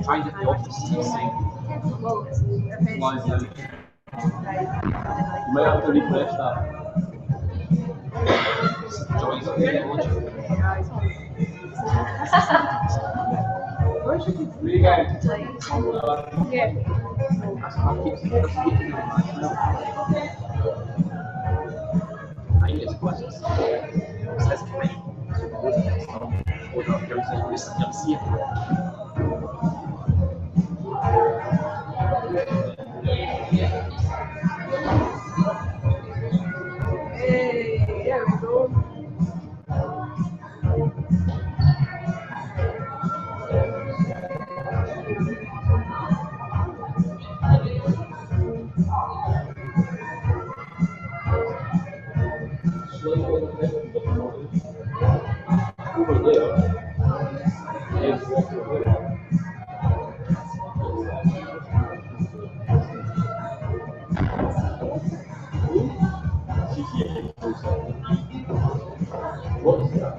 Try and get the office to sync. You might have to refresh that. Join the technology. Really good. Yeah. I think it's quite it says committee. Hey, there we go. Over there. What is that?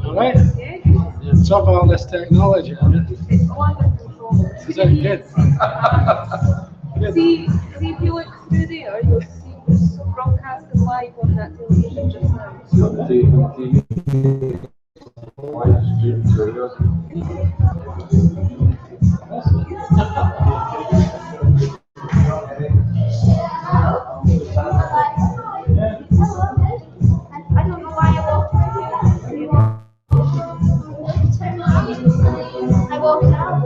Alright? It's up all this technology. It's wonderful. Is that good? See, if you look through there, you'll see it's broadcasting live on that television just now. I don't know why I walked out. I walked out.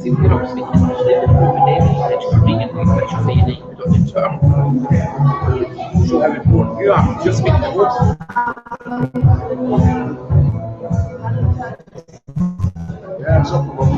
See, we're obviously actually so how important you are. Just speaking the words. Yeah, something about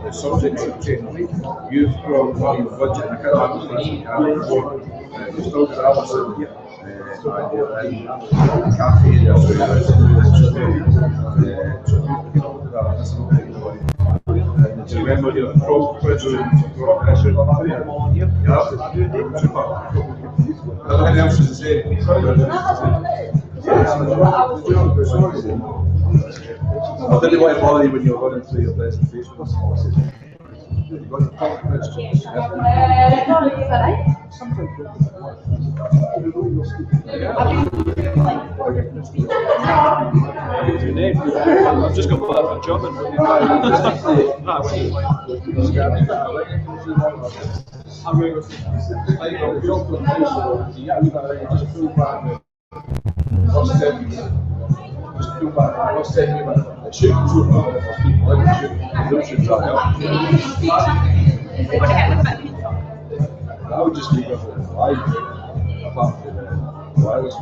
the subjects of change. You've grown your budget. I can't understand. You've still got Alison and Kathy and to remember your pressure. Everything else is the same. I didn't want to bother you when you were running through your presentation. You've got to talk questions. I've just got back from German. I would just leave it live, apart from the wireless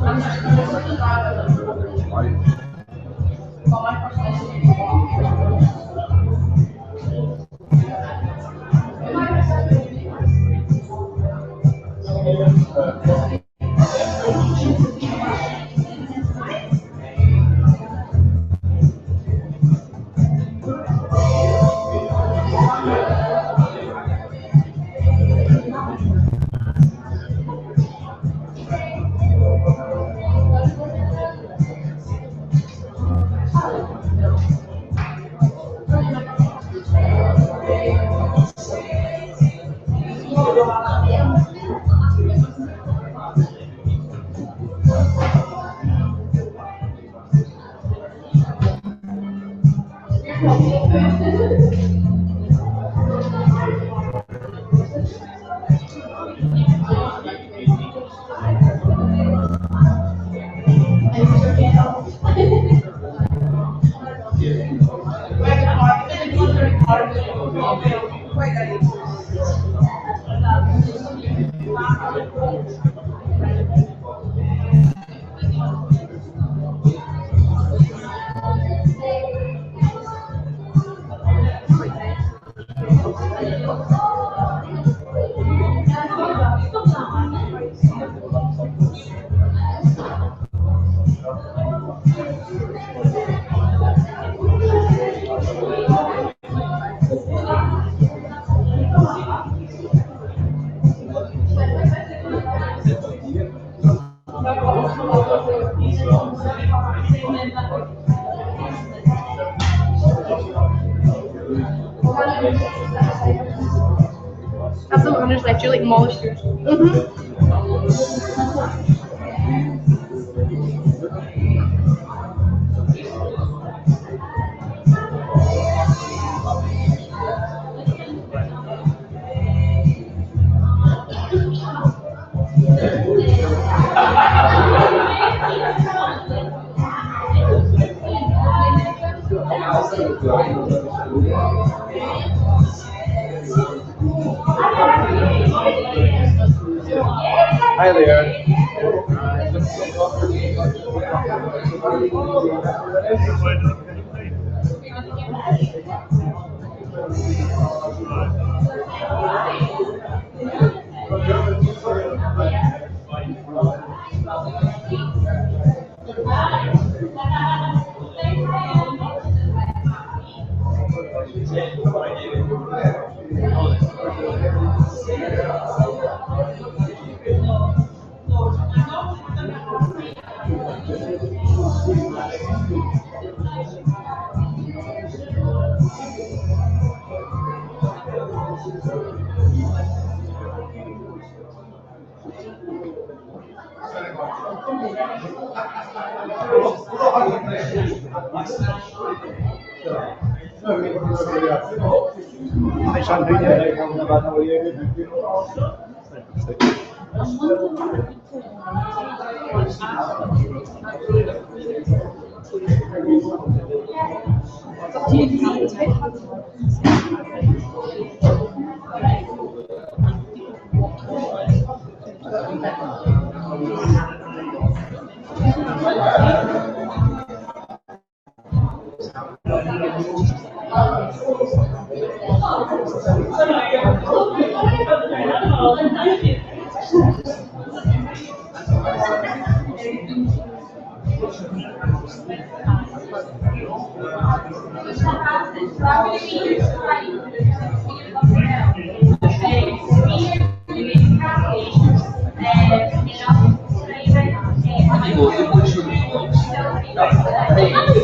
That's the one who's left you like molecules. Hi there.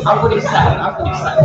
I'm pretty sad. I'm pretty sad.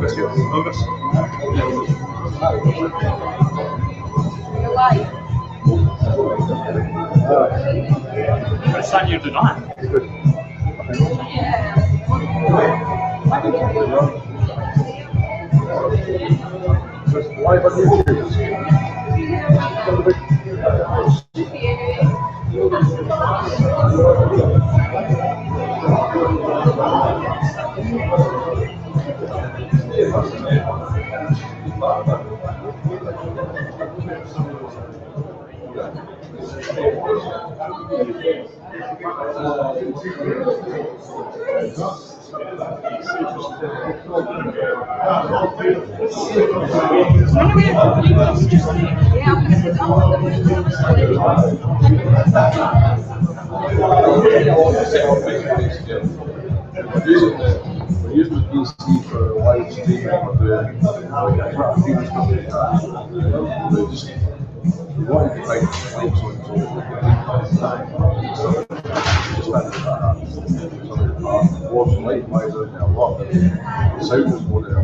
Let's go. Focus. What son you tonight? Live on YouTube. We're using the PC for live streaming, but we wanted to make lights on so was light wise out there a lot. The sound was more than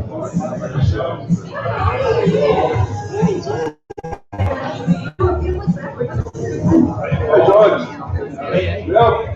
Hey George! Yeah.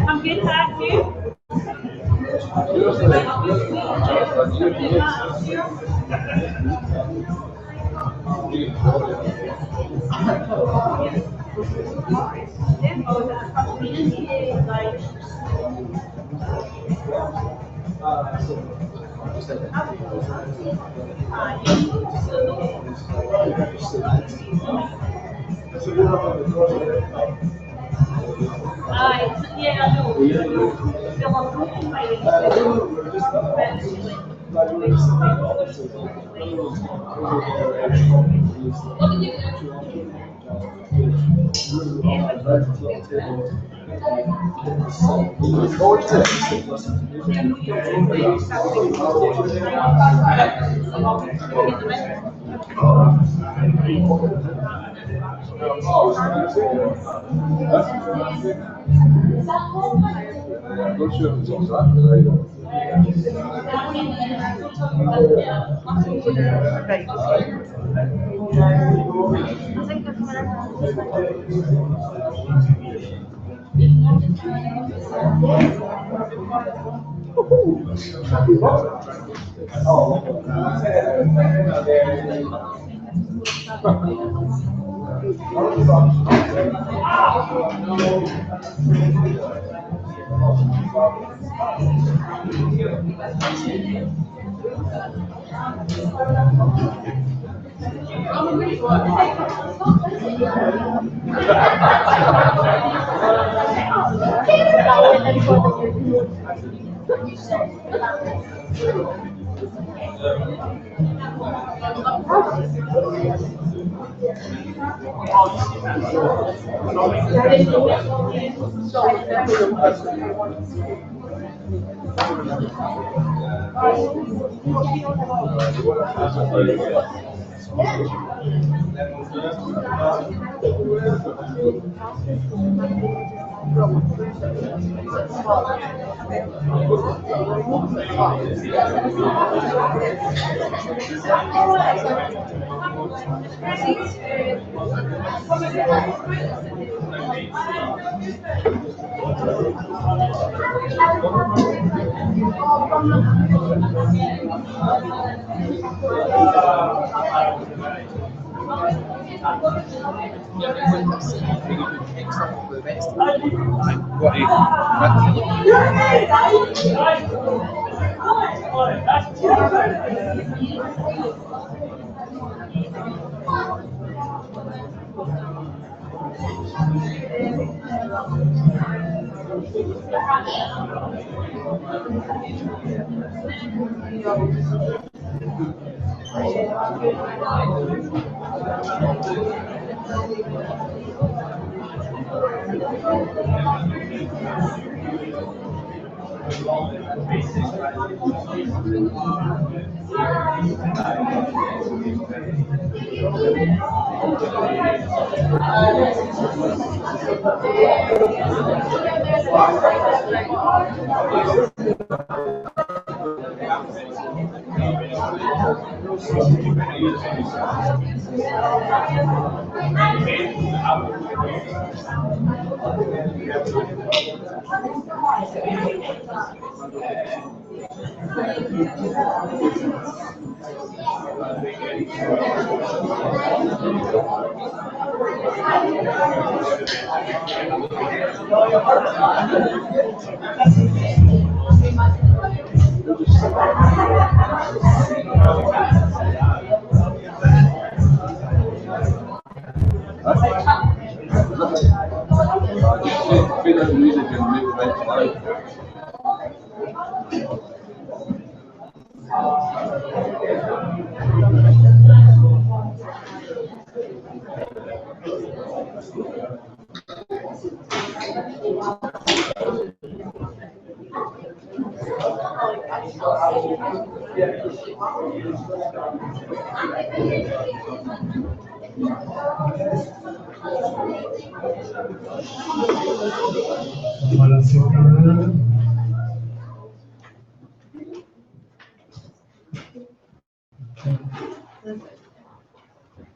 I'm good, thank you.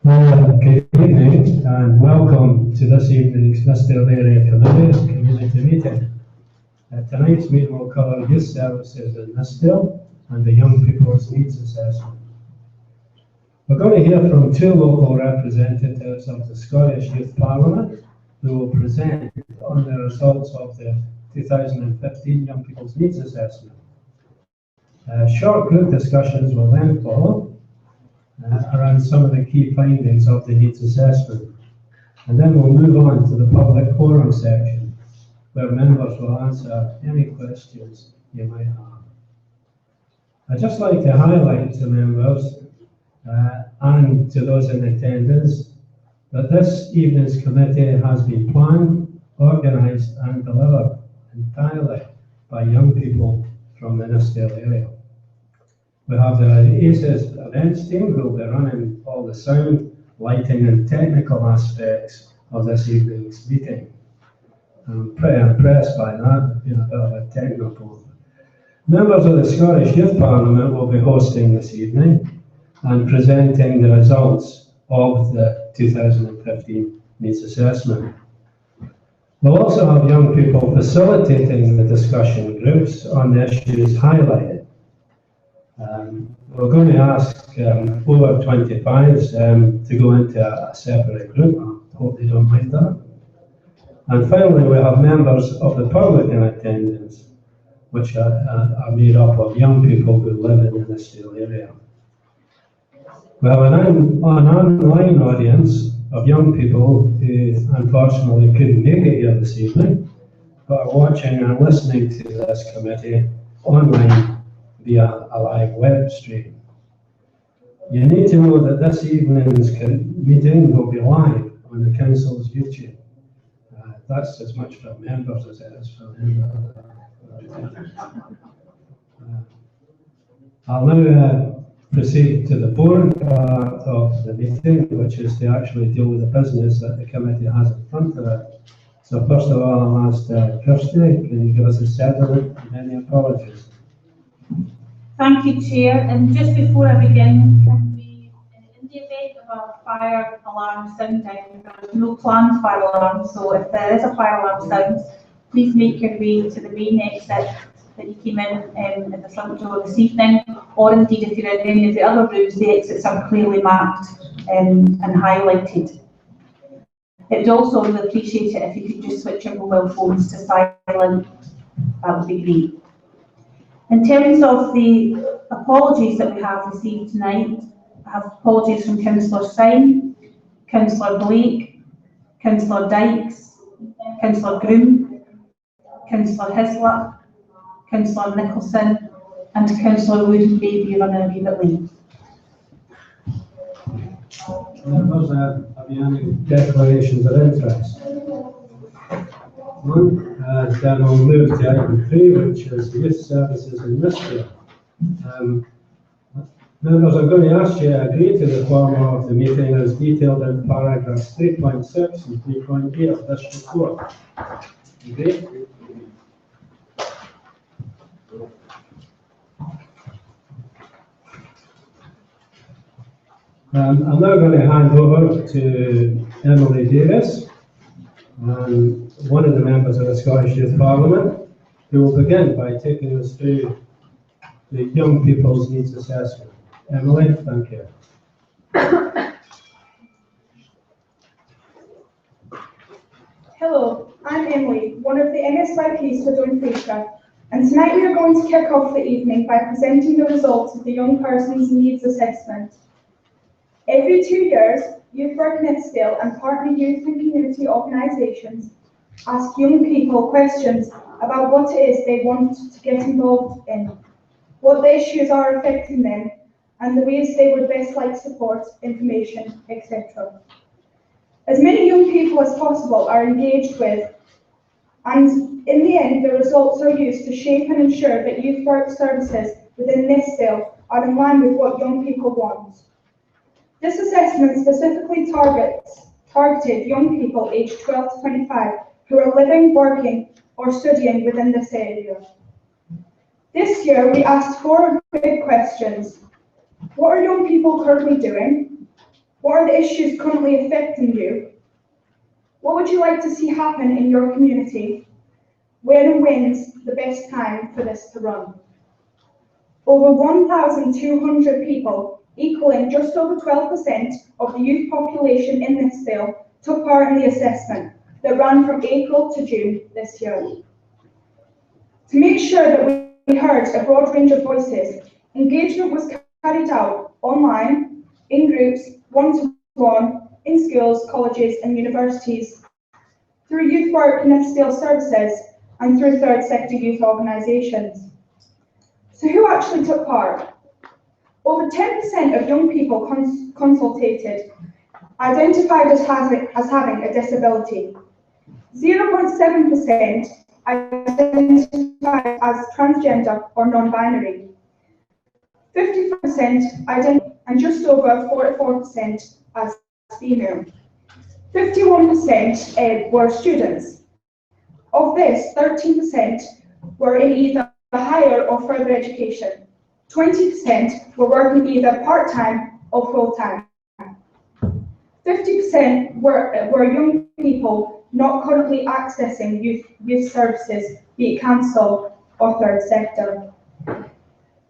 Good evening and welcome to this evening's Nithsdale Area Committee meeting. Tonight's meeting will cover youth services in Nithsdale and the Young People's Needs Assessment. We're going to hear from two local representatives of the Scottish Youth Parliament who will present on the results of the 2015 Young People's Needs Assessment. Short group discussions will then follow around some of the key findings of the needs assessment. And then we'll move on to the public forum section, where members will answer any questions you might have. I'd just like to highlight to members and to those in attendance that this evening's committee has been planned, organised and delivered entirely by young people from the Nithsdale area. We have the Oasis events team who will be running all the sound, lighting and technical aspects of this evening's meeting. I'm pretty impressed by that, being a bit of a technical. Members of the Scottish Youth Parliament will be hosting this evening and presenting the results of the 2015 Needs Assessment. We'll also have young people facilitating the discussion groups on the issues highlighted. We're going to ask over 25s to go into a separate group. I hope they don't mind that. And finally, we have members of the public in attendance, which are made up of young people who live in the Nithsdale area. We have an online audience of young people who unfortunately couldn't make it here this evening, but are watching and listening to this committee online via a live web stream. You need to know that this evening's meeting will be live on the Council's YouTube. That's as much for members as it is for them. I'll now proceed to the boring part of the meeting, which is to actually deal with the business that the committee has in front of it. So first of all, I'll ask Kirsty, can you give us a settlement and any apologies? Thank you, Chair. And just before I begin, can we, in the event of a fire alarm sounding, there's no planned fire alarm, so if there is a fire alarm sound, please make your way to the main exit that you came in at the front door this evening, or indeed if you're in any of the other rooms, the exits are clearly marked and highlighted. It would also really appreciate it if you could just switch your mobile phones to silent. That would be great. In terms of the apologies that we have received tonight, I have apologies from Councillor Syme, Councillor Blake, Councillor Dykes, Councillor Groom, Councillor Hislop, Councillor Nicholson and Councillor Wood and Baby running a wee bit late. Have you any declarations of interest? None. Then I'll move to item 3, which is youth services in Nithsdale. Members, I'm going to ask you to agree to the format of the meeting as detailed in paragraphs 3.6 and 3.8 of this report. Agree? I'm now going to hand over to Emily Davis, one of the members of the Scottish Youth Parliament, who will begin by taking us through the Young People's Needs Assessment. Emily, thank you. Hello, I'm Emily, one of the MSYPs for Dumfries, and tonight we are going to kick off the evening by presenting the results of the Young Person's Needs Assessment. Every 2 years, Youth Work Nithsdale and partner youth and community organisations ask young people questions about what it is they want to get involved in, what the issues are affecting them, and the ways they would best like support, information, etc. As many young people as possible are engaged with, and in the end, the results are used to shape and ensure that youth work services within Nithsdale are in line with what young people want. This assessment specifically targeted young people aged 12 to 25 who are living, working, or studying within this area. This year, we asked 4 big questions. What are young people currently doing? What are the issues currently affecting you? What would you like to see happen in your community? Where and when's the best time for this to run? Over 1,200 people equaling just over 12% of the youth population in Nithsdale, took part in the assessment that ran from April to June this year. To make sure that we heard a broad range of voices, engagement was carried out online, in groups, one-to-one, in schools, colleges and universities, through youth work Nithsdale services and through third sector youth organisations. So who actually took part? Over 10% of young people consulted identified as having a disability. 0.7% identified as transgender or non-binary. 50% identified and just over 44% as female. 51% were students. Of this, 13% were in either higher or further education. 20% were working either part-time or full-time. 50% were young people not currently accessing youth services, be it council or third sector.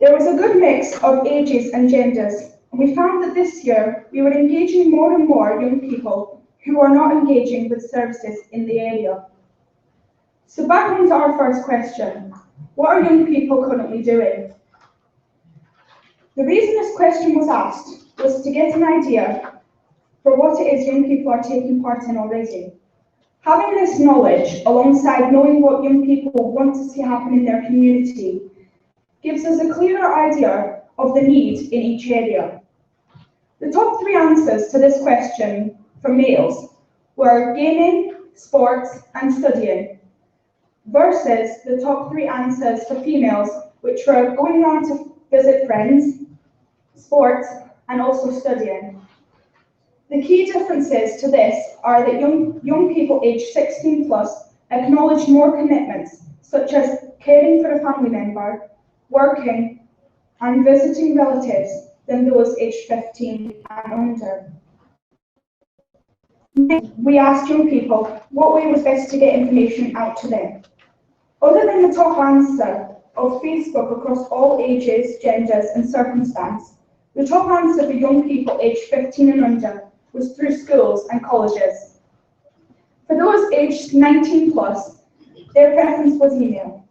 There was a good mix of ages and genders, and we found that this year we were engaging more and more young people who are not engaging with services in the area. So back on to our first question, what are young people currently doing? The reason this question was asked was to get an idea for what it is young people are taking part in already. Having this knowledge alongside knowing what young people want to see happen in their community gives us a clearer idea of the need in each area. The top 3 answers to this question for males were gaming, sports and studying, versus the top 3 answers for females, which were going around to visit friends, sports and also studying. The key differences to this are that young people aged 16 plus acknowledge more commitments, such as caring for a family member, working and visiting relatives than those aged 15 and under. We asked young people what way was best to get information out to them. Other than the top answer of Facebook across all ages, genders and circumstance, the top answer for young people aged 15 and under was through schools and colleges. For those aged 19 plus, their preference was email.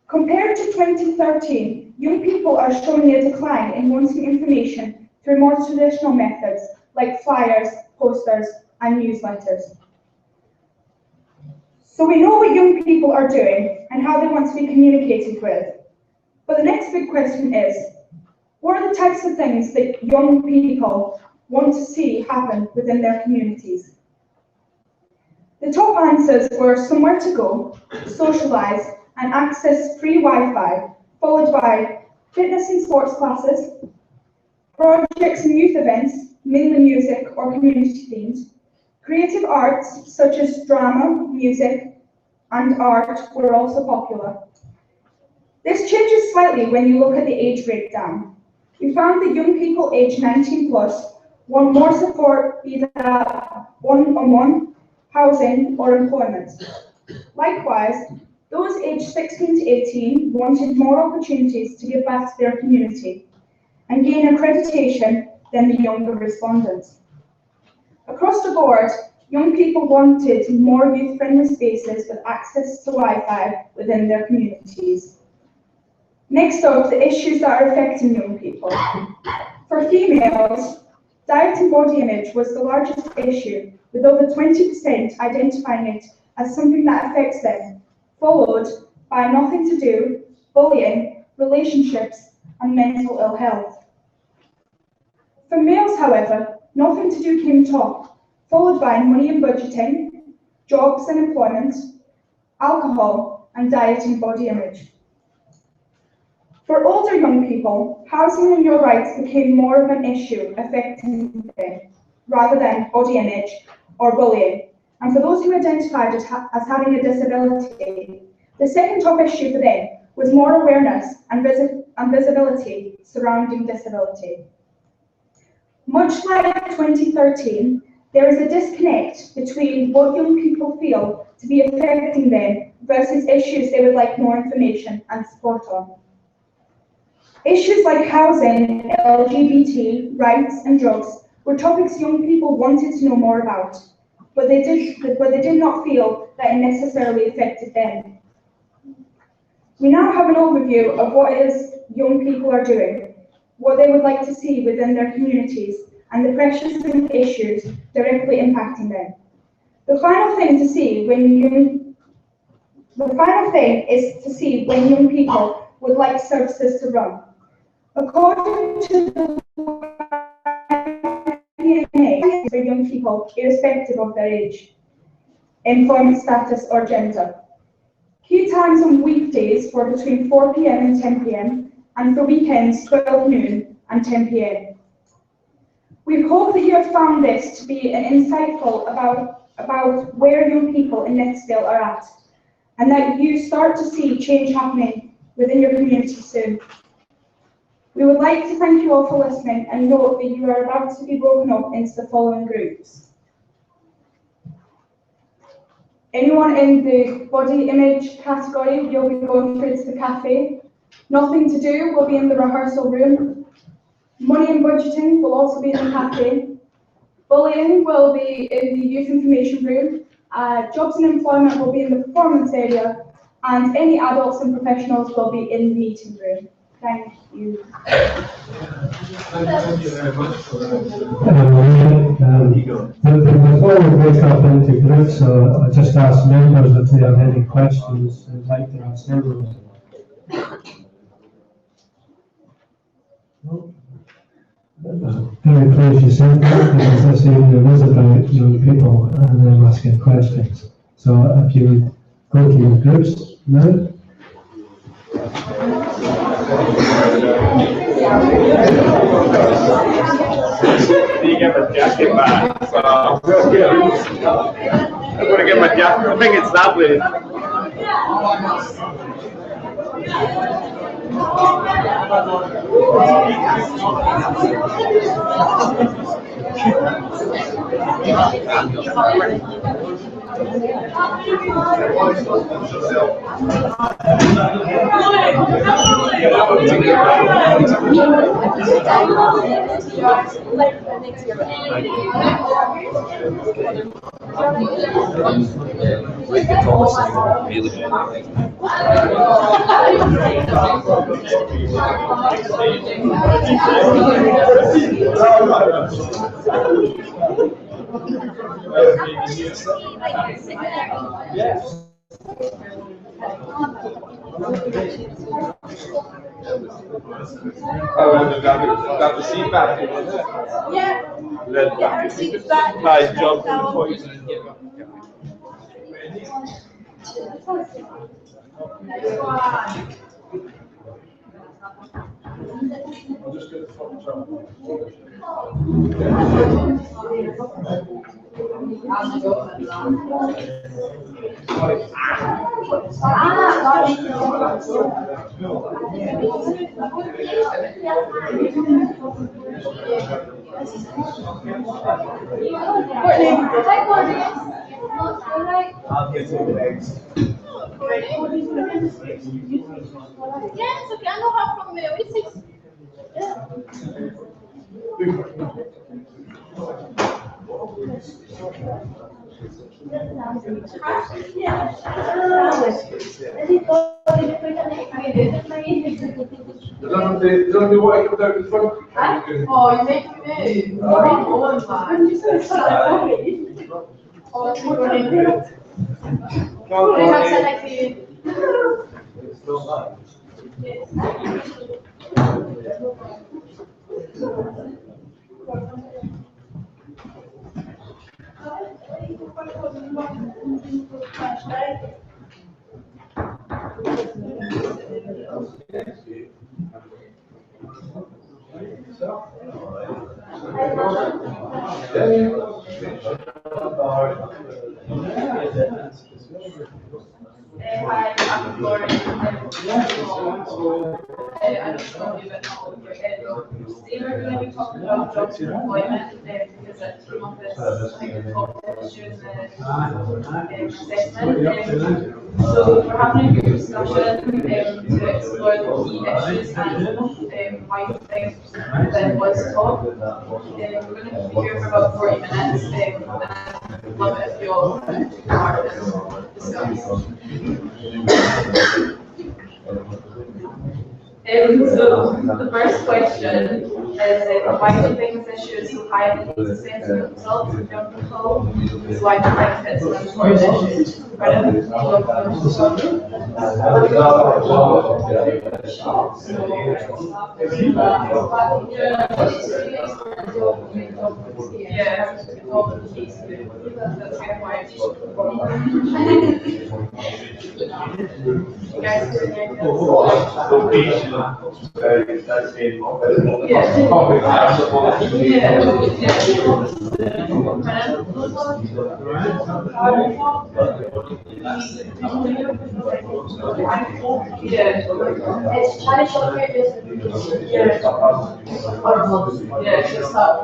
Compared to 2013, young people are showing a decline in wanting information through more traditional methods like flyers, posters and newsletters. So we know what young people are doing and how they want to be communicated with. But the next big question is, what are the types of things that young people want to see happen within their communities? The top answers were somewhere to go, socialise and access free Wi-Fi, followed by fitness and sports classes, projects and youth events, mainly music or community themed, creative arts such as drama, music and art were also popular. This changes slightly when you look at the age breakdown. We found that young people aged 19 plus want more support, either one-on-one, housing or employment. Likewise, those aged 16 to 18 wanted more opportunities to give back to their community and gain accreditation than the younger respondents. Across the board, young people wanted more youth-friendly spaces with access to Wi-Fi within their communities. Next up, the issues that are affecting young people. For females, diet and body image was the largest issue, with over 20% identifying it as something that affects them, followed by nothing to do, bullying, relationships, and mental ill health. For males, however, nothing to do came top, followed by money and budgeting, jobs and employment, alcohol, and diet and body image. For older young people, housing and your rights became more of an issue affecting them, rather than body image or bullying. And for those who identified as having a disability, the second top issue for them was more awareness and visibility surrounding disability. Much like 2013, there is a disconnect between what young people feel to be affecting them versus issues they would like more information and support on. Issues like housing, LGBT, rights and drugs were topics young people wanted to know more about, but they did not feel that it necessarily affected them. We now have an overview of what it is young people are doing, what they would like to see within their communities, and the pressures and issues directly impacting them. The final thing is to see when young people would like services to run. According to the YMCA, for young people, irrespective of their age, employment status or gender. Key times on weekdays were between 4 p.m. and 10 p.m, and for weekends 12 noon and 10 p.m. We hope that you have found this to be an insightful about where young people in Nithsdale are at, and that you start to see change happening within your community soon. We would like to thank you all for listening and note that you are about to be broken up into the following groups. Anyone in the body image category, you'll be going through to the cafe. Nothing to do will be in the rehearsal room. Money and budgeting will also be in the cafe. Bullying will be in the youth information room. Jobs and employment will be in the performance area. And any adults and professionals will be in the meeting room. Thank you. Thank you very much for that. Before we break up into groups, so I just ask members if they have any questions they'd like to ask members. No? Very pleased you said that, because this evening is about young people and them asking questions. So if you would go to your groups now. You get my jacket back. I'm going to get my jacket. I think it's that way. Got the seat back. Yeah. Nice job. I'll just get the phone trouble. I'll get some eggs. Yes, okay, I know how from Oasis. They don't do what I come down to the front. Oh, you make me move. Oh, you're going to Hi, I'm Lauren. I don't know if you know, today we're going to be talking about jobs and employment. because it came up as like a topic during the assessment. So we're having a group discussion to explore the key issues and why we think that was taught. We're going to be here for about 40 minutes, and I'd love it if you all took part and discuss. So the first question is why do you think this issue is so high in the assessment results of young people? Is why do you think it's an important issue? It's trying to show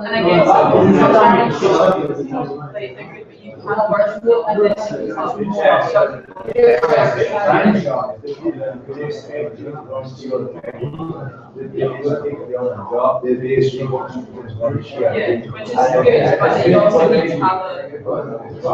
and again, sometimes like you can't work and then you become which is good, but you also need to have any other public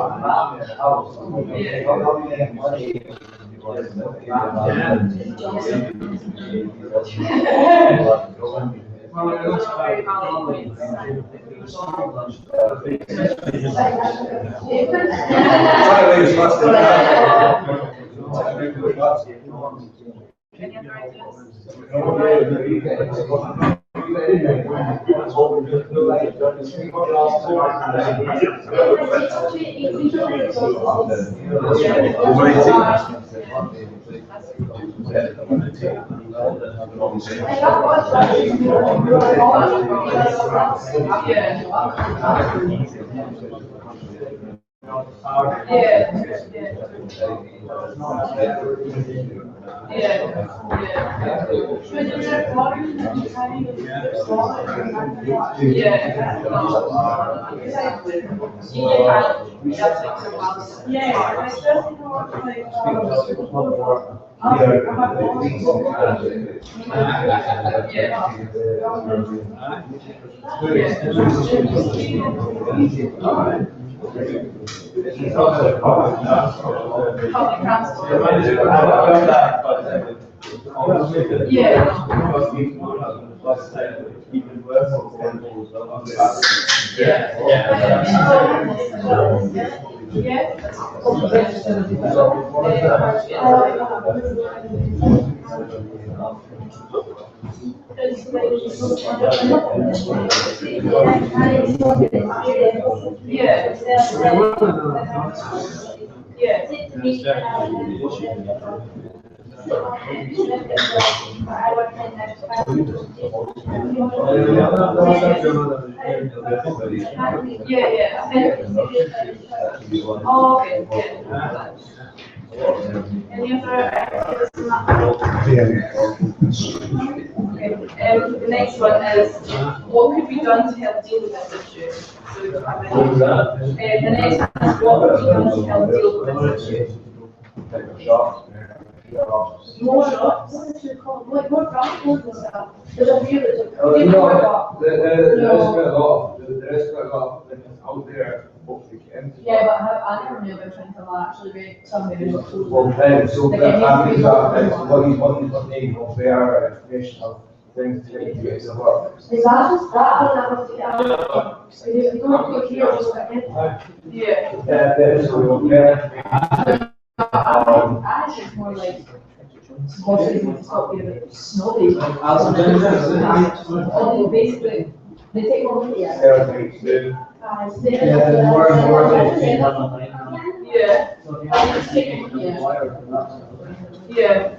transport. Any other activities? The next one is, what could be done to help deal with this issue? So the next one is, what could be done to help deal with this issue? more shops. More transport and stuff. There's a few that There is quite a lot of things out there, what we can. Yeah, but I never knew about anything like actually read somebody who was Well, then, so what you need of their information of things to get to work. Is that just that? If you don't put here, it's like it. There's I think it's more like supposedly to stop being a bit snobby. Basically, they take more money out. More and more they take Yeah. Yeah.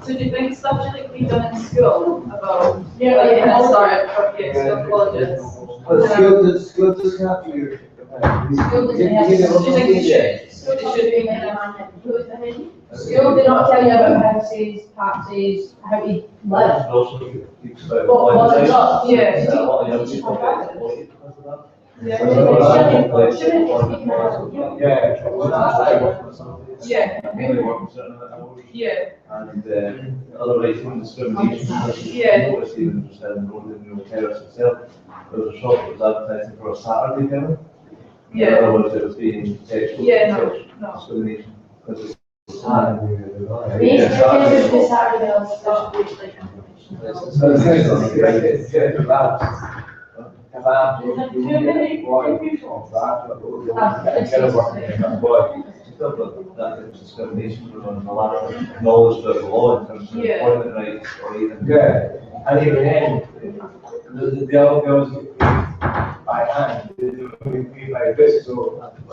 So do you think stuff should be done in school about, like, start school colleges? School doesn't have to. Do you think it should? So it should be school did not tell you about houses, taxes, how to live. And otherwise, even discrimination. Noticed even just down the road in Newall Terrace itself, there was a shop that was advertising for a Saturday dinner. In other words, it was being sexual discrimination. Discrimination and a lot of knowledge of the law in terms of employment rights or even. And even then, the other girls get paid by hand, they get paid by this, so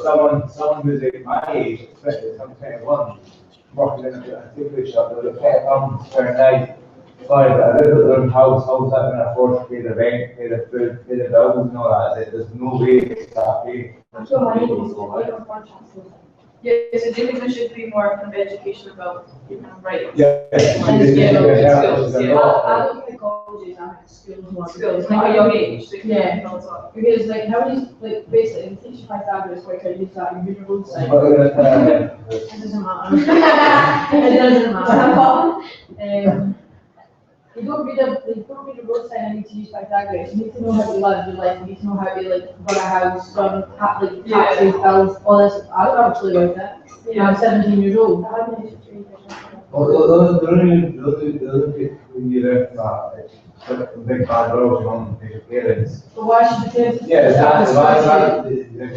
someone who's like my age, especially some 21, working in a tickle shop, they're £10 per night. Sorry, but I live at their own house, how's that going to afford to pay the rent, pay the food, pay the bills and all that? There's no way to start paying. Yeah, so do you think there should be more kind of education about human rights? Yeah. Skills, I don't think colleges and schools, like a young age. Because like nowadays, like basically, in teaching Pythagoras, quite how you use that in your roadside. It doesn't matter. It doesn't matter. You don't read a road sign and need to use Pythagoras. You need to know how to live your life. You need to know how to like run a house, run taxes, bills, all this. I don't actually about that. I'm 17 years old. Those when you live big bad roads on your parents. But why should the kids? Yeah, exactly. Why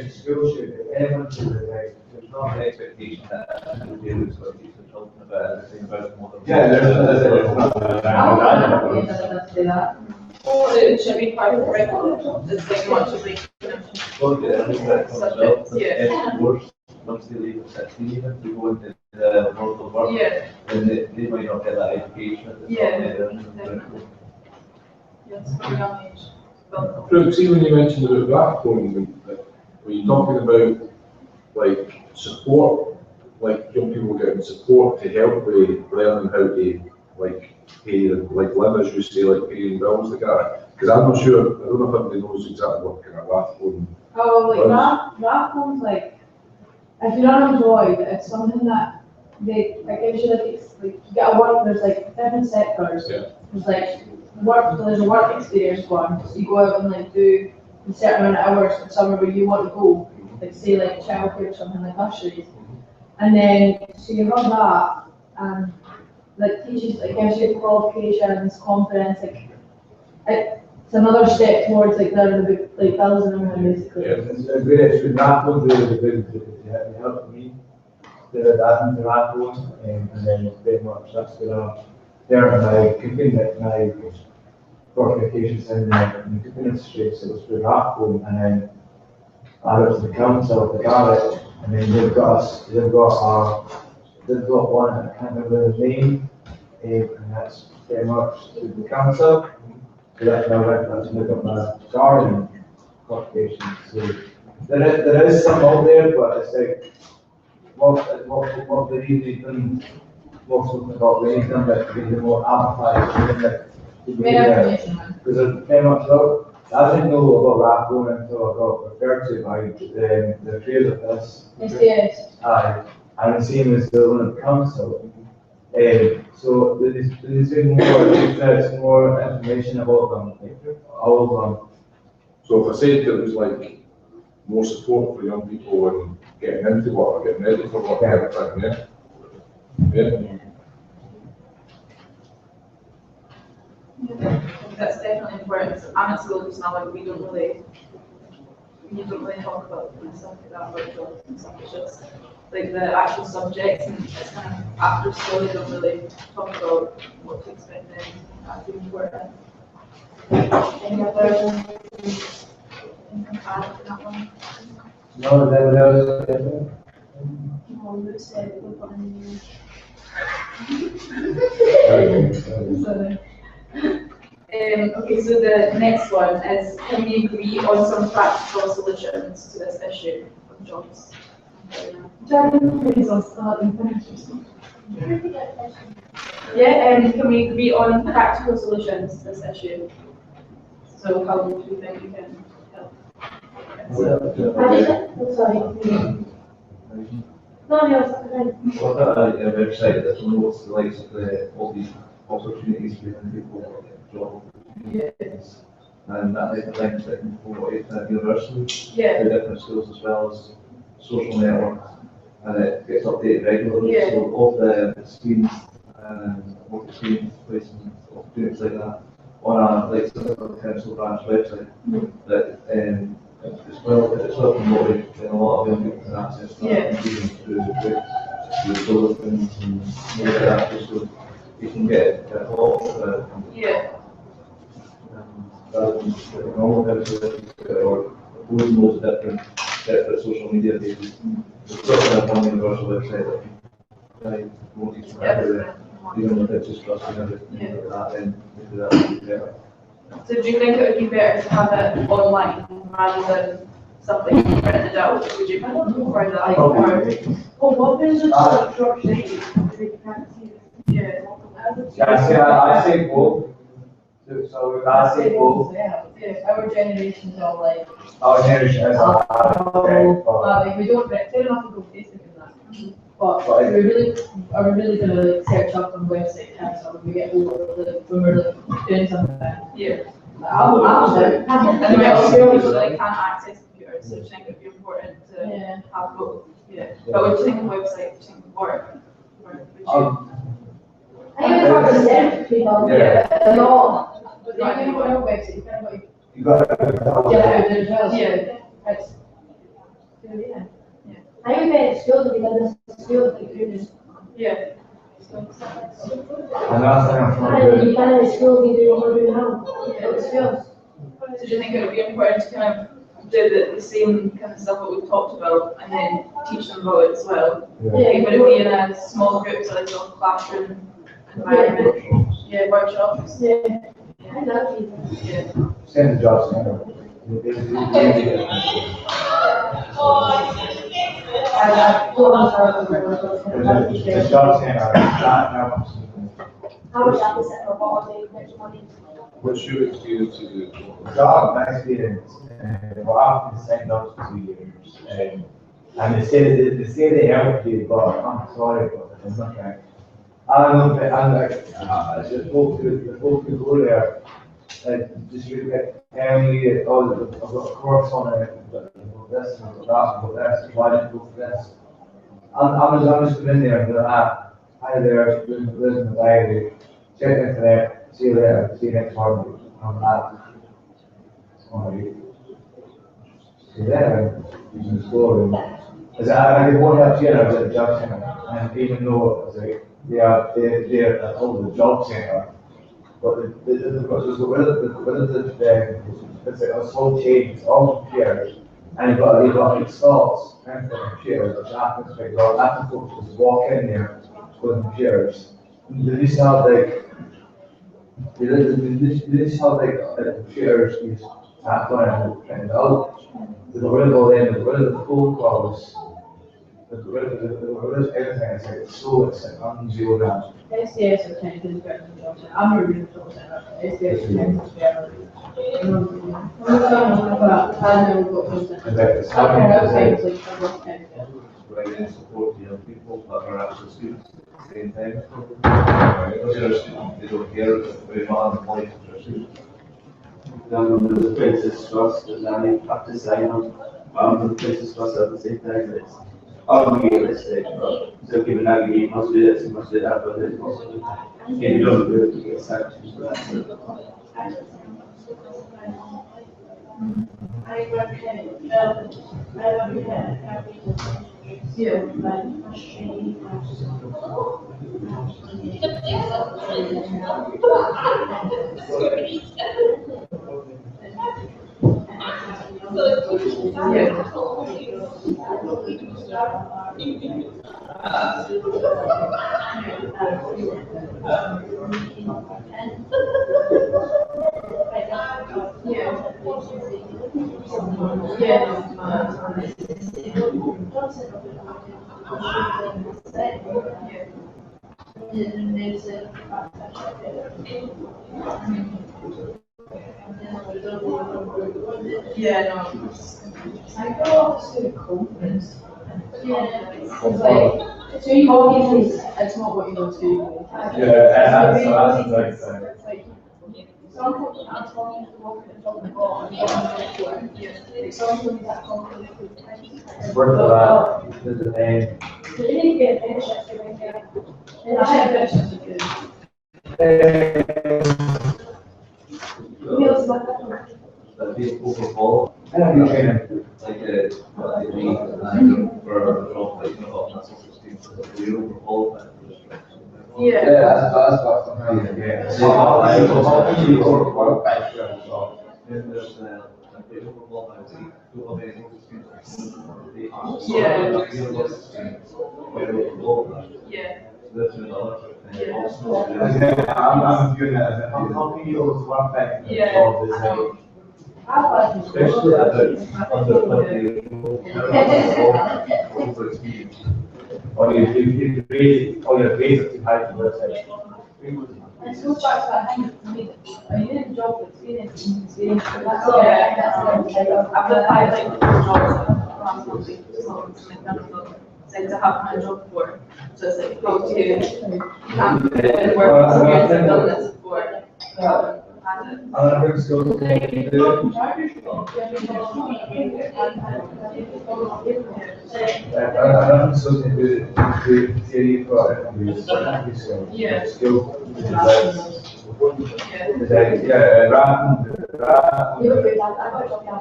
the school should, everyone should, like, There's not an expectation that people do is what you're talking about, the thing about modern. Or it should be part of the curriculum. It's like much of the subjects. Once they leave at 16, even to go into the world of work, then they might not get that education. Brooke, see when you mentioned about platforms, were you talking about like support, like young people getting support to help with learning how to like pay, like live as you say, like paying bills, like that? Because I'm not sure, I don't know if everybody knows exactly what kind of platform. Oh, like platforms, like if you're unemployed, it's something that they like gives you like you get a work. There's like different sectors. There's like there's a work experience one. So you go out and like do a certain amount of hours for somewhere where you want to go, like say like childcare or something like nurseries. And then so you run that and like teaches, like gives you qualifications, confidence, like it's another step towards like learning the big like bills and everything basically. It's been they helped me. They did that in the platform, and then pretty much that's there and I continued my qualifications in the cooking industry, so it was through platform, and then I went to the council to Garrett, and then they've got one, I can't remember the name, and that's pretty much to the council. So that's now I went to look at my gardening qualifications. So there is some out there, but it's like what they usually do, most of them about raising them, like to be more amplified, because they're pretty much out. I didn't know about rap going until I got referred to by the creator of this. Yes. And the same as the one at the council. So there's been more information about them, like, all of them. So if I said there was like more support for young people and getting into work, getting ready for work, everything, That's definitely important. I'm at school just now, like we don't really talk about stuff like that, about jobs and stuff. It's just like the actual subjects, and it's kind of after school they don't really talk about what to expect then. That's really important. Any other that one? No, that was okay, so the next one is, can we agree on some practical solutions to this issue of jobs? Yeah, can we agree on practical solutions to this issue? So how do you think we can help? Sorry. No, no, What a website that promotes the likes of all these opportunities for young people, job opportunities, and that type of thing that can promote it universally to different schools as well as social networks, and it gets updated regularly. So all the schemes and work experience placement opportunities like that on a like council branch website that it's well promoted and a lot of young people can access that through bulletins and things like that, just so you can get a lot of rather than the normal website or loads of different separate social media pages. There's still kind of one universal website that promotes from everywhere, even if it's just trusting everything like that, and maybe that would be better. So do you think it would be better to have it online rather than something printed out? Would you prefer that? Well, what is the short shape? We can't see it. I say both. So I say both. Our generation is all like, Our generation is like we don't fair enough to go Facebook and that. But are we really gonna like search up on website and stuff when we get older, when we're like doing something? Yeah. I'm there. And there might also be people that can't access computers, so I think it'd be important to have both. Yeah. But what do you think of website? Do you think it would work? Or would you? I think it's hard to send people. Yeah. No. But not anymore. Website, You got I think that schools because the schools like students. Yeah. And that's And you can in schools you do what we're doing now. It's schools. So do you think it would be important to kind of do the same kind of stuff that we've talked about and then teach them about it as well? Like, would it be in a small group, so like a classroom environment? Yeah, workshops. I love you. Send the job center. The job center, How much that is set for body, next money. What's your experience with it? my experience, well, I've been signed up for 2 years, and they say they help you, but I'm sorry, but it's not right. I don't know, I just spoke to people there, just telling me, oh, I've got a course on it, but this, and that, this, why didn't you go for this? I'm just going in there and go, hi there, losing the diary, check the internet, see you later, see you next morning, I'm out. So yeah, you can explore. I did one up here, I was at the job centre, and even though it was like, they're at all the job centre, but it's a small change, it's all computers, and you've got like stalls, and for computers, which happens, like, often folks just walk in there with computers. They just have like, computers, you tap on it and print it out. They got rid of all them, they got rid of the phone calls, they got rid of everything, it's like unzero now. SDS are kind of different than job center. I'm a real job center. SDS are kind of better. I know we've got something. Providing support to young people that are actually students at the same time. Because they're a student, they don't care if they're not unemployed, they're a student. There's a Princess Trust, and I have to sign on the Princess Trust at the same time. It's unrealistic, but so given that you must do this, you must do that, but it's also you don't do it to get sanctions for that. I work in Yeah, no. I go to a conference. It's like, so you go, it's not what you know to. That's right. It's like, some companies are talking to work and talking about, like some companies are talking to. Work for that, the name. So you need to get apprenticeships to make it. And I I have have this good. meals like that. That being overall, I don't know training. like, what they need, and for a job, like, you know, that's also steam, so we're overall. Yeah. That's what I'm saying. Yeah. So, I was overqualified for it, so. Then there's, the overall, I would say, two of them, Yeah. That's another. I'm doing it as a, how can you always one thing? Yeah. Job is like, Especially at the under 20. or you raise, or you raise it to high to website. And so back to that thing, I need a job with experience, and that's I've applied like jobs around something, like to have my job for. So it's like go to camp and work experience and done this before. Other skills they can do. I'm so good to theory for Yeah. skill. Yeah.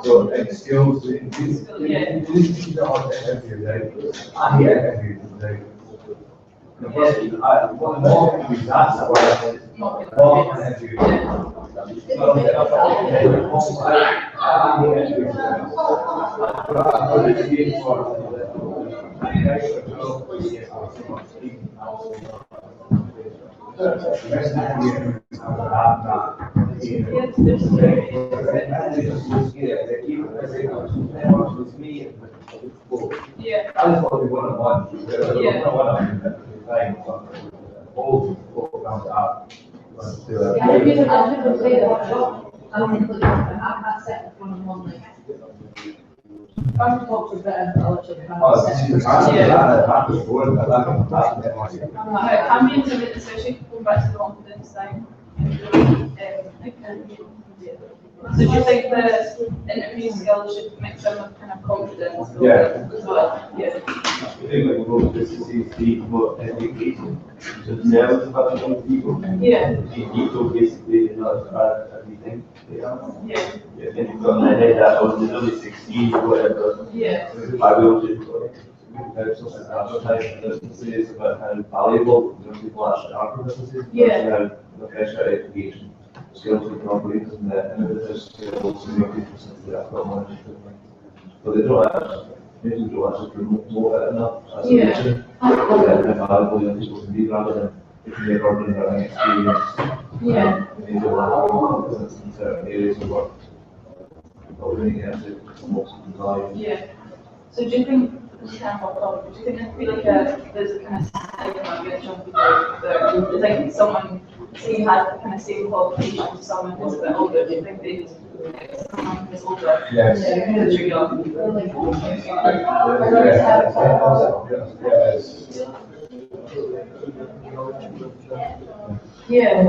So skills, these are all interviews, right? I hate interviews, right? The first, what more can be asked about more interviews. Yeah. I just want to be one-on-one. All programs are. Yeah, I never played a job. I don't think I can't set one-on-one like. I'm talking about It can be intimidating, especially going back to the confidence thing. So do you think the interview skills should mix in with kind of confidence as well? Yeah. I think like most businesses need more education to sell to other people. Yeah. People basically not as bad as we think they are. Yeah. Yeah, then you've got an idea that was only 16 or whatever. Yeah. I will do advertising businesses about how valuable young people actually are for businesses. Yeah. The extra education, skills and operators and the innovative skills to make people since they have got more. But they don't actually promote it enough as a mission. How valuable young people can be rather than if they're already having experience. Yeah. They need to lack confidence in certain areas of work. But we need to promote some value. Yeah. So do you think, do you think it feel like there's a kind of stigma against young people there? It's like someone, say you had the kind of same qualifications as someone who's a bit older, do you think they just, like, someone who's older? Yes. Because you're young. Yeah.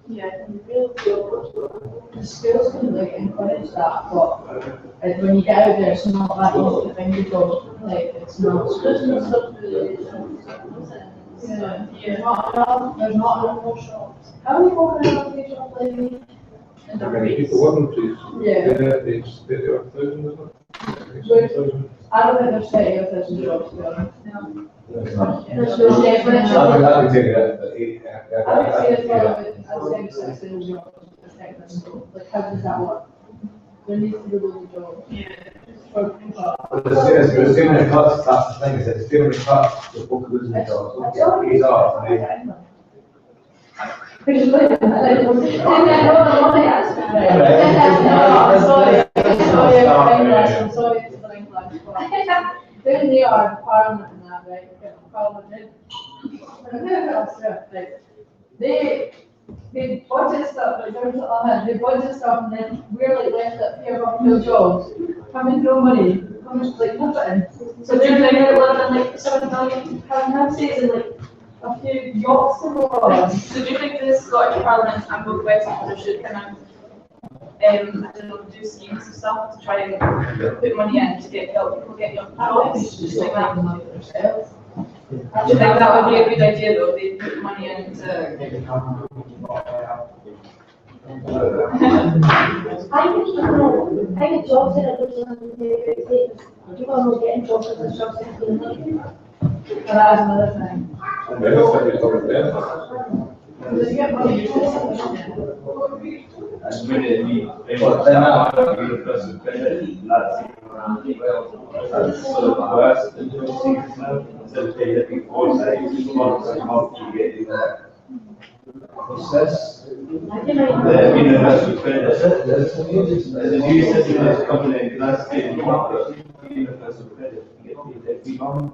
Yeah. the skills can like encourage that, but when you get out there, it's not that easy to find a job. Like it's not. Yeah. There's not enough shops. How many people can have a job like me? How many people working, please? Yeah. It's 30,000, isn't it? I don't think there's 30,000 jobs there. No. There's no definite. I would take that, but I would say it's probably, I'd say 16 jobs. Like, how does that work? There needs to be loads of jobs. Yeah. There's too many cuts, that's the thing, is there's too many cuts, the book losing the jobs. These are, I mean, Which is good. I like it. I'm sorry, it's the English. Then they are Parliament and that, right? Parliament. They budget stuff, like they budget stuff, and then we're like left up here on no jobs, having no money, having like nothing. So they're like living like 7 million pound and like a few yachts to go on. So do you think the Scottish Parliament and both Westminster should kind of, I don't know, do schemes and stuff to try and put money in to help people get young jobs, just like that? Do you think that would be a good idea though, they put money into? I think jobs in it, people are not getting jobs in the jobs in it. But that is another thing. Because you get money, And when they need, they want to universal credit, that's sort of worse than doing things now. Instead of paying every fortnight, once a month you get that. What's this? The universal credit. There's a new system that's coming in, that's getting universal credit, you get paid every month.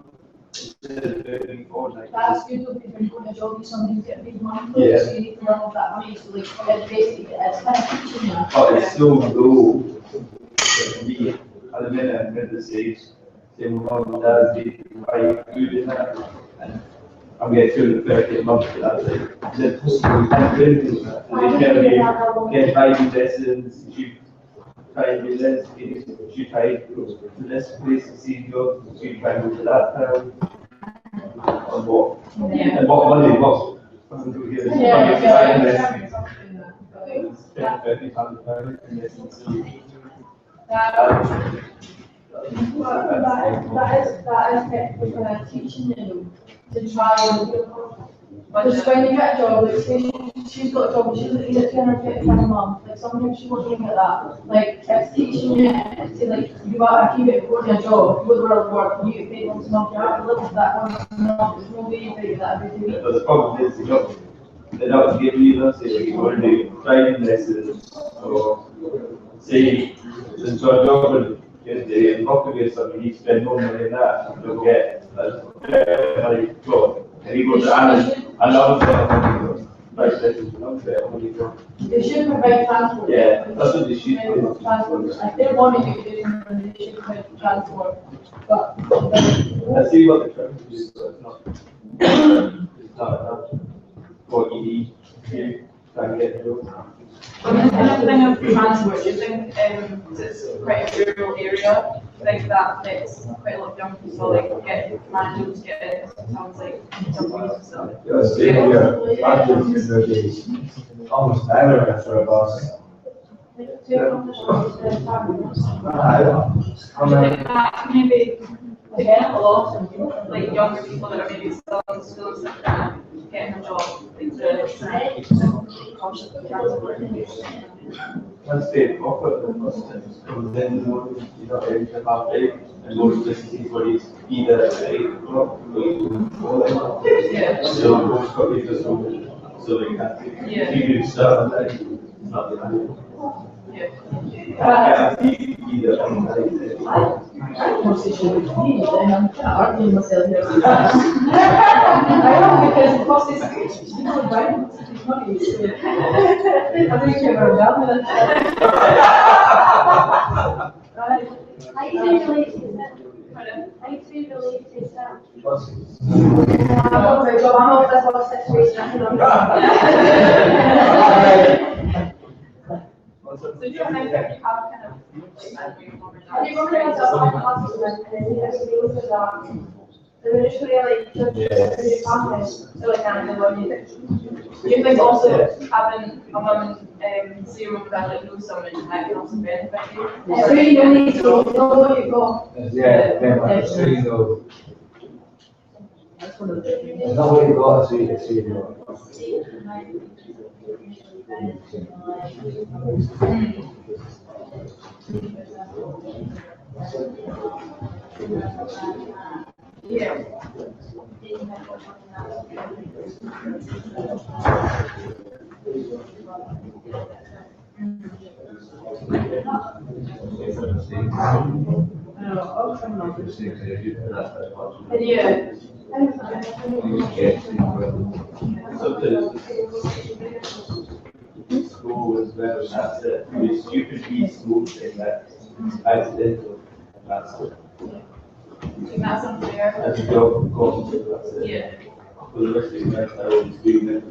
Instead of every fortnight. that's good though, because when you go to a job, somebody's getting big money, Yeah. so you need to learn all that money, so like, it's basically, it's kind of teaching you. But it's still low. Me, at the minute, I'm at the stage, saying, well, mum and dad, I food in that, and I'm getting 230 a month for that. Like, is it possible? And they tell me, get 5 lessons, you try and do this, you try to go to this place to see jobs, you try and go to that town. And what? Yeah. And what money, what? I'm going to get That is technically kind of teaching you to try and, because when you get a job, like say she's got a job, she's looking at 250 a month, like sometimes she won't even get that. Like it's teaching you to like, you got to keep it for your job, you go to the world of work, you get paid once a month, you have to live with that once a month, there's no way you pay that every 2 weeks. But the problem is, they're not giving you that, say, you're going to do driving lessons, or say, there's a job and you're not going to get something, you spend more money on that, you don't get a job. And you go to another lessons, They should provide transport. yeah, that's what they should do. Transport, if they want to do it, they should provide transport, but. I see what they're trying to do, but it's not enough. What you need to try and get through. When this kind of thing of transport, do you think it's quite a rural area, like that affects quite a lot of young people, like get managers, get sounds like Dumfries and stuff? Yes, almost everywhere for a bus. Do you think that maybe to get a lot of like younger people that are maybe still in school and stuff like getting a job, like the concept of transport? Once they offer the bus tickets, and then you know, every half day, and go to the city for these either 8 o'clock, or Yeah. so most copies just so they can Yeah. you can start at not the time. Yeah. I can't see either on the I mostly should be clean, then I'm kind of arguing myself here. I know, because the cost is, you know, driving is money, so. I think you're very well with it. Right. I think related to that. I think related to that. I'm not very sure, I'm not that's what situation. So do you think that you have kind of like I think one of the and then he goes to that. They're initially like just conference, so like kind of what you think. do you think also having a mum and see your mum and dad like know someone might can also benefit you? It's really no need to know where you go. Yeah, it's really no. That's one of the things. There's no way to go to see you. Yeah. School is better, that's it. You could be school saying that accidental, that's it. That's unfair. As a job, cost, that's it. Yeah. For the rest of the life, I was doing it.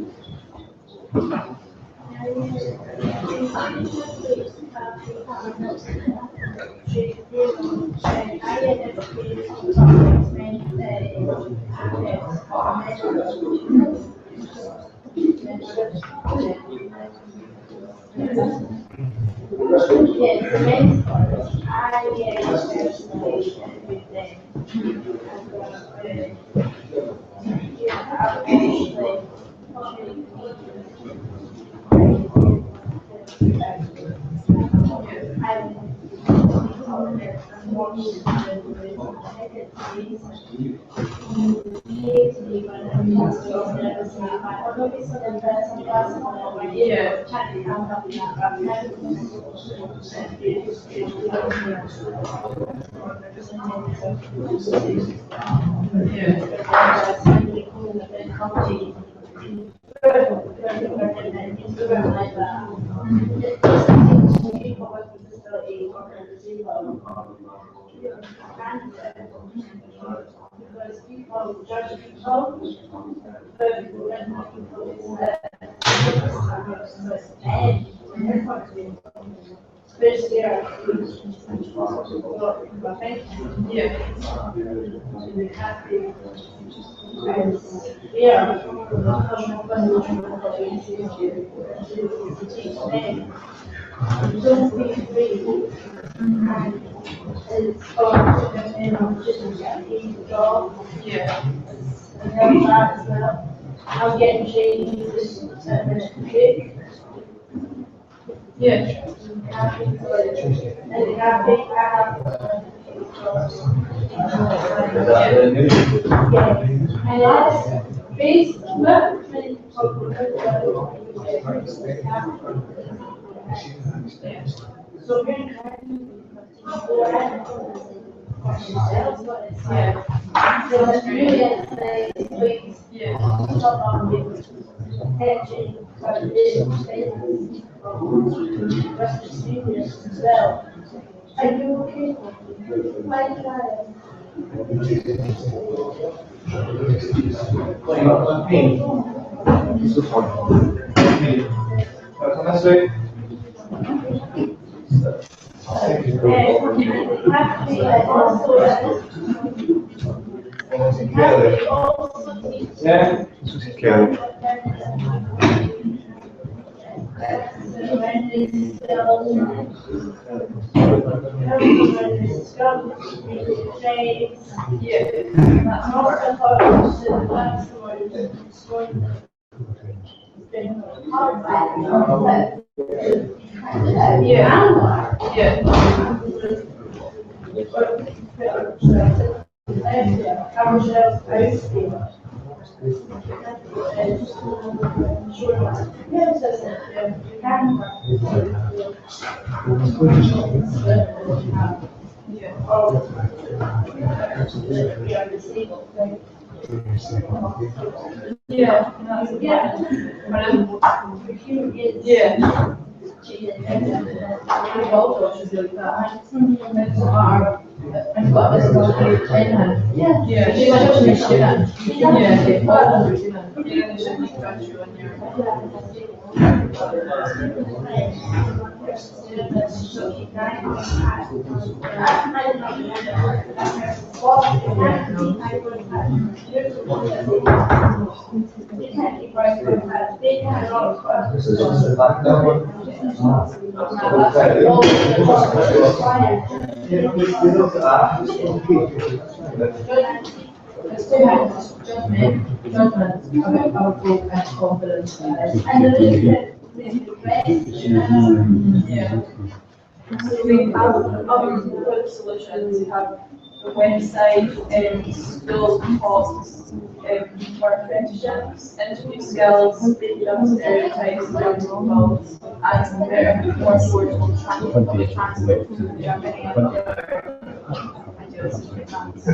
Because people judge people, don't be free. It's just getting a job. Yeah. And then that as well. I'm getting changes quick. Yeah. And happy, I have. And that's based, so are you okay? My child. We have other solutions. We have website, school costs, for apprenticeships, interview skills, young stereotypes, young roles, and better, more affordable transport to Germany and other ideas in France.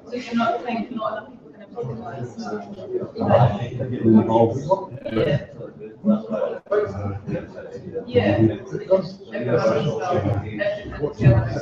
So you're not thinking not enough people can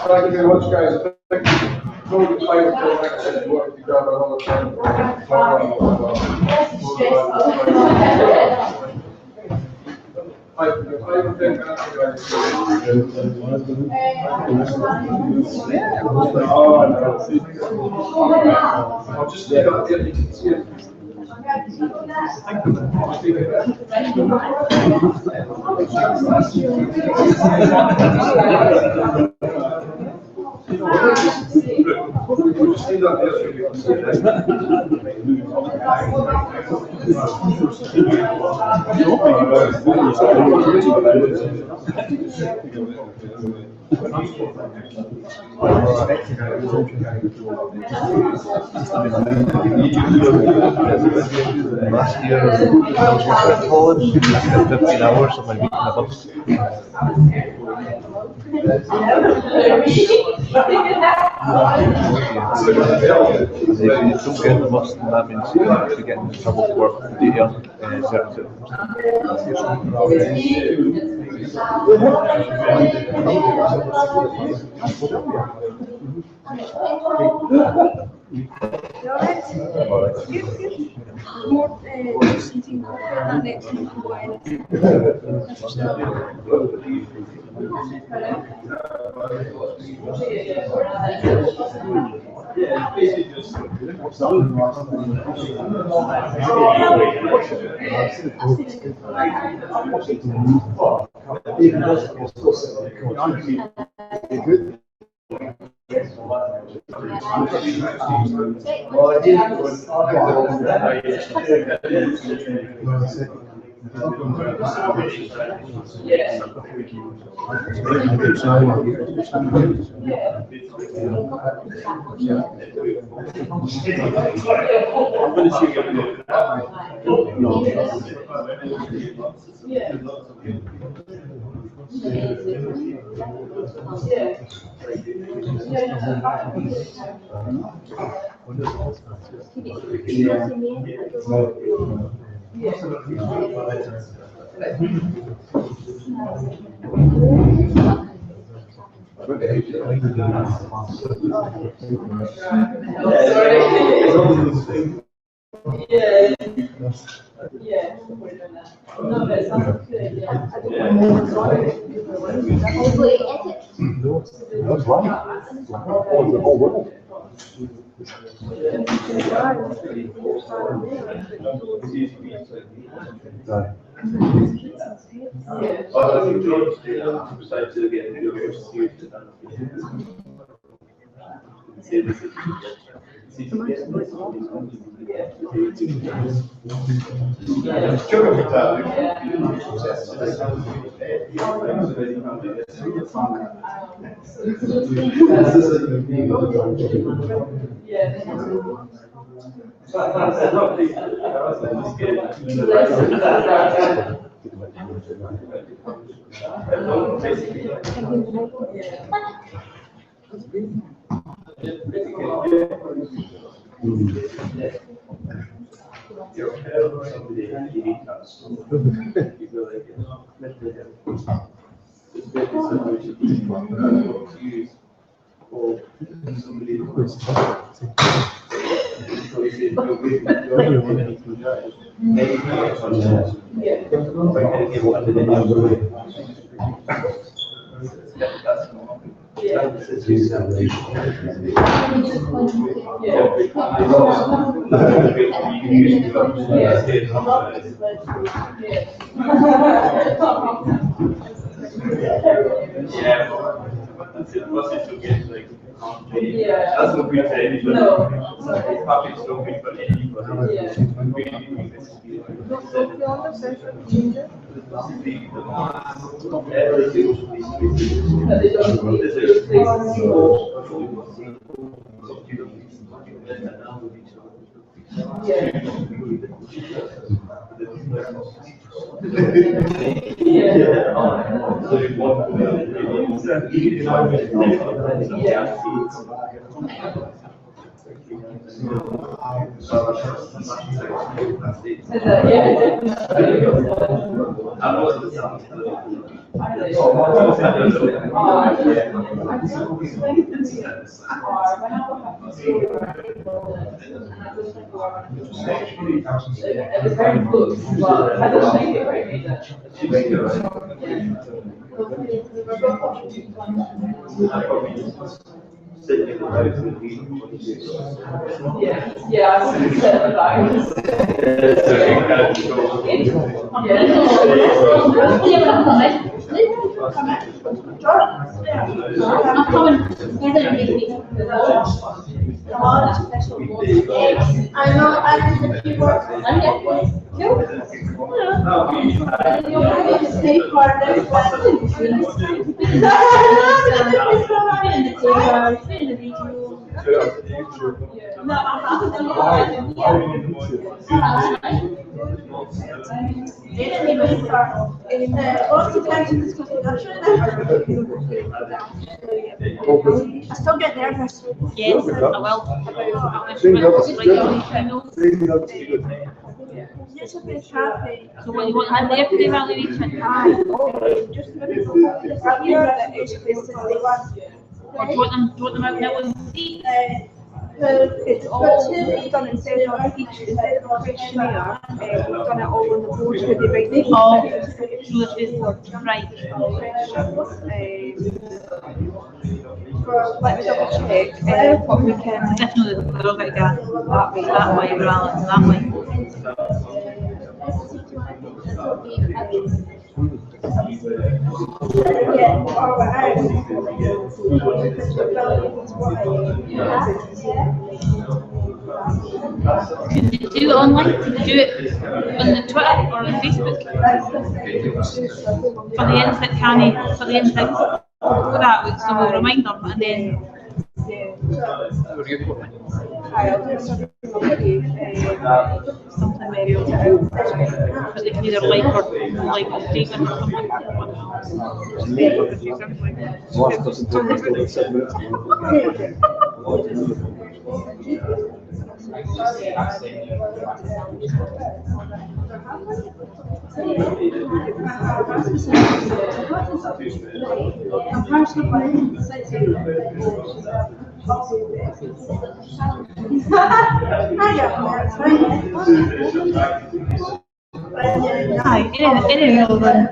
Thank you very much, guys. I'll just stay up there, you can see it. Last year, I was working at college, I spent 15 hours of my week in a bus. If you don't get the bus, then that means you get in trouble for work due to certain That's not good for anybody. No. It's not good for anybody. It was very close, but I don't think it really made it. Yeah, I see the I know, and if you work, they didn't even start. I still get nervous. Yes, I will. It's a bit happy. So what you want in there for the evaluation? This year that is basically Or do you want them out now and see? it's all done instead of instead of a questionnaire, we've done it all on the board for the right Oh, so it's right. Let me double check what we can. Definitely, we're all going to go that way rather than that way. Can you do it online? Can you do it on the Twitter or on Facebook? For the instant canny, for the instant that with some reminder and then something maybe but they can either like or update them or something. Aye, any relevant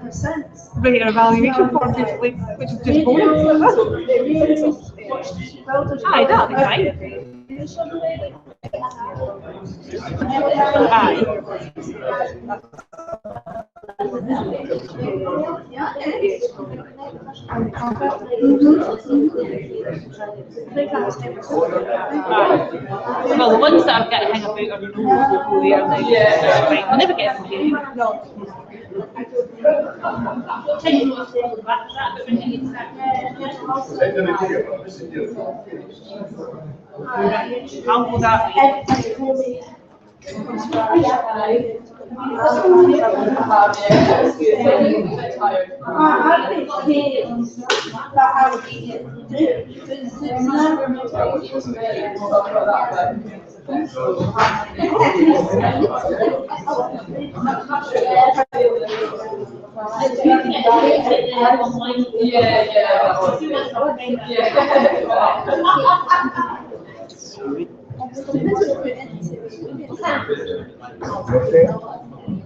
rate evaluation form, which is just bonus. Aye, that'll be fine. Aye. Well, the ones that I've got to hang about are local there, like, right, we'll never get confused. I'll go that way.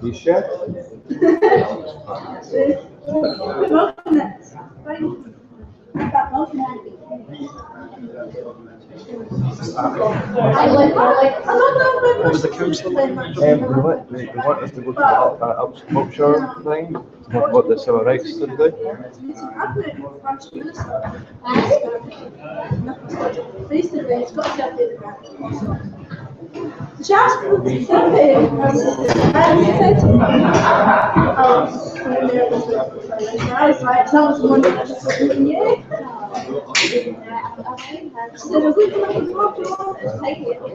You sure? What was the council? They want us to go to that upshore thing, what the civil rights stood do. Just I was like, that was one that I just said, yeah. So we can take it.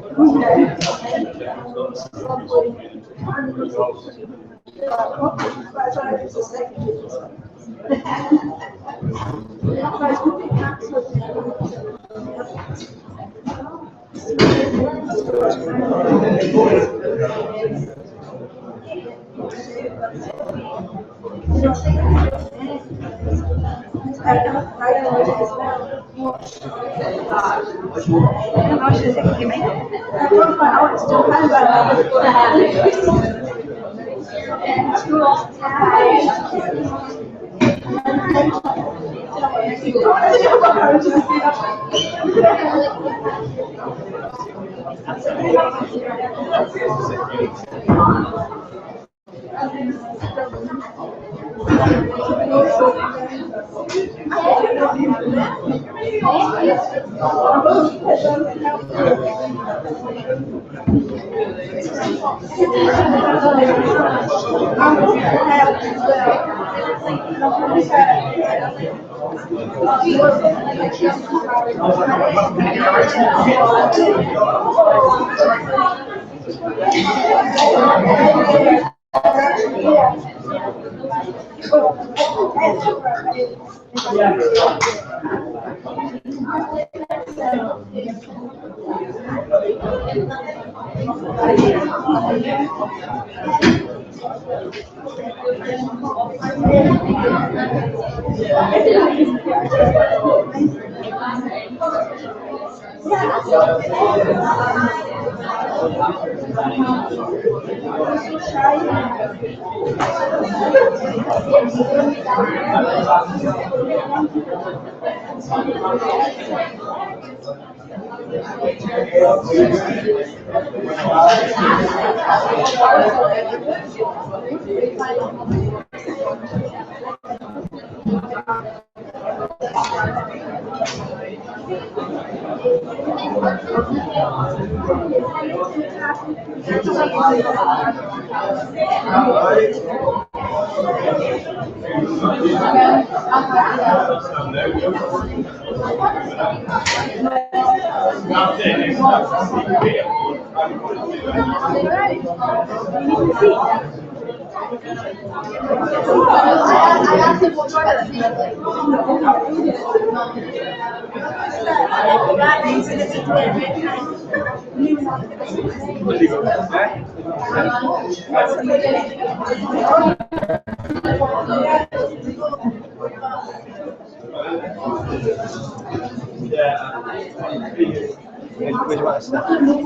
Where do you want to start? We're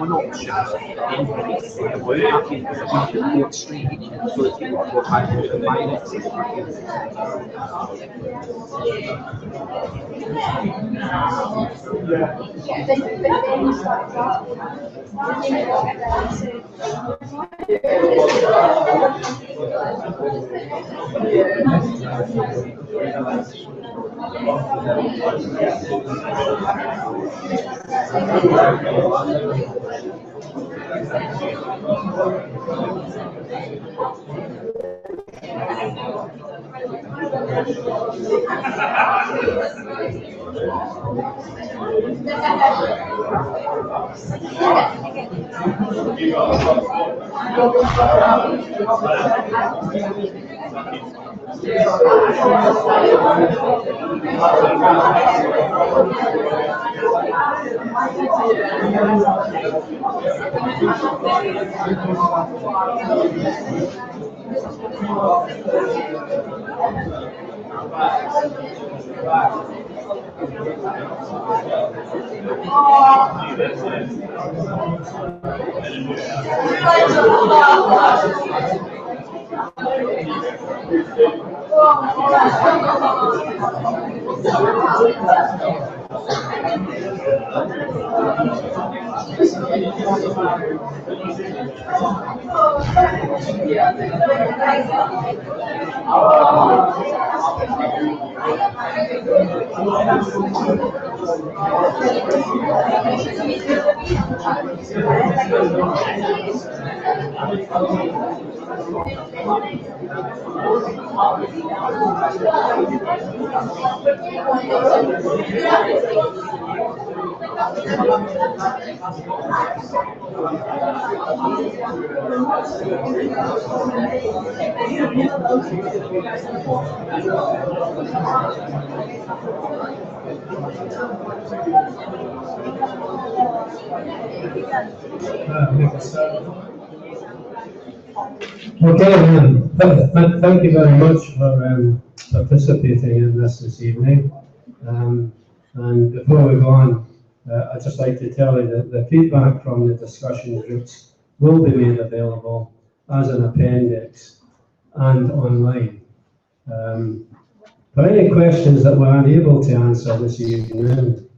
not just we're happy with the extreme, so it's we're happy with the minus. Okay, thank you very much for participating in this evening. And before we go on, I'd just like to tell you that the feedback from the discussion groups will be made available as an appendix and online. For any questions that we're unable to answer this evening,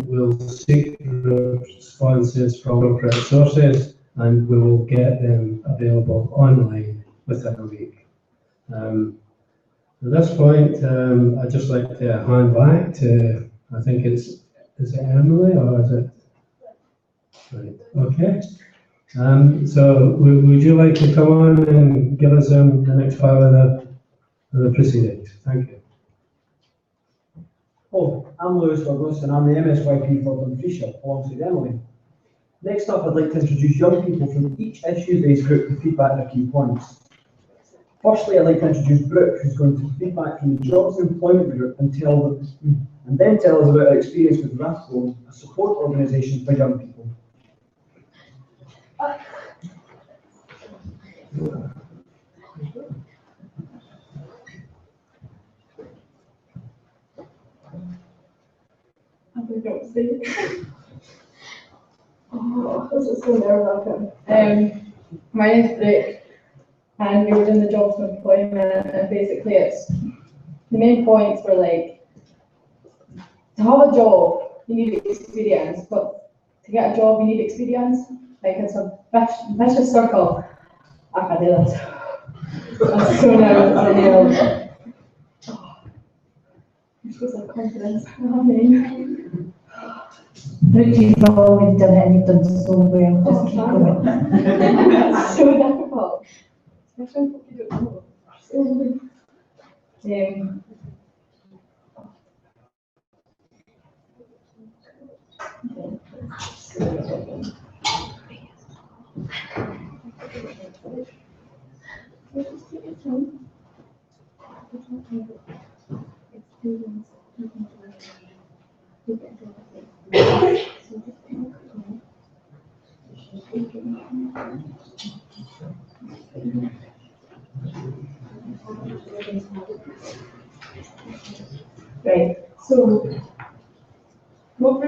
we'll seek responses from appropriate sources and we will get them available online within a week. At this point, I'd just like to hand back to, I think is it Emily or is it? Right, okay. So would you like to come on and give us the next part of the proceedings? Thank you. Oh, I'm Lewis Douglas and I'm the MSYP for Dumfries alongside Emily. Next up, I'd like to introduce young people from each issue-based group to feedback their key points. Firstly, I'd like to introduce Brooke, who's going to feedback from the Jobs and Employment Group and then tell us about her experience with RAFCO, a support organisation for young people. Oh, this is so nerve-wracking. My name's Brooke, and we were doing the Jobs and Employment, and basically the main points were like, to have a job, you need experience, but to get a job, you need experience. Like, it's a vicious circle. I can't do this. I'm so nervous. She's like confidence. Amen. Richie's always done it and you've done so well, just keep going. It's so difficult. Especially if you don't know. Right, so what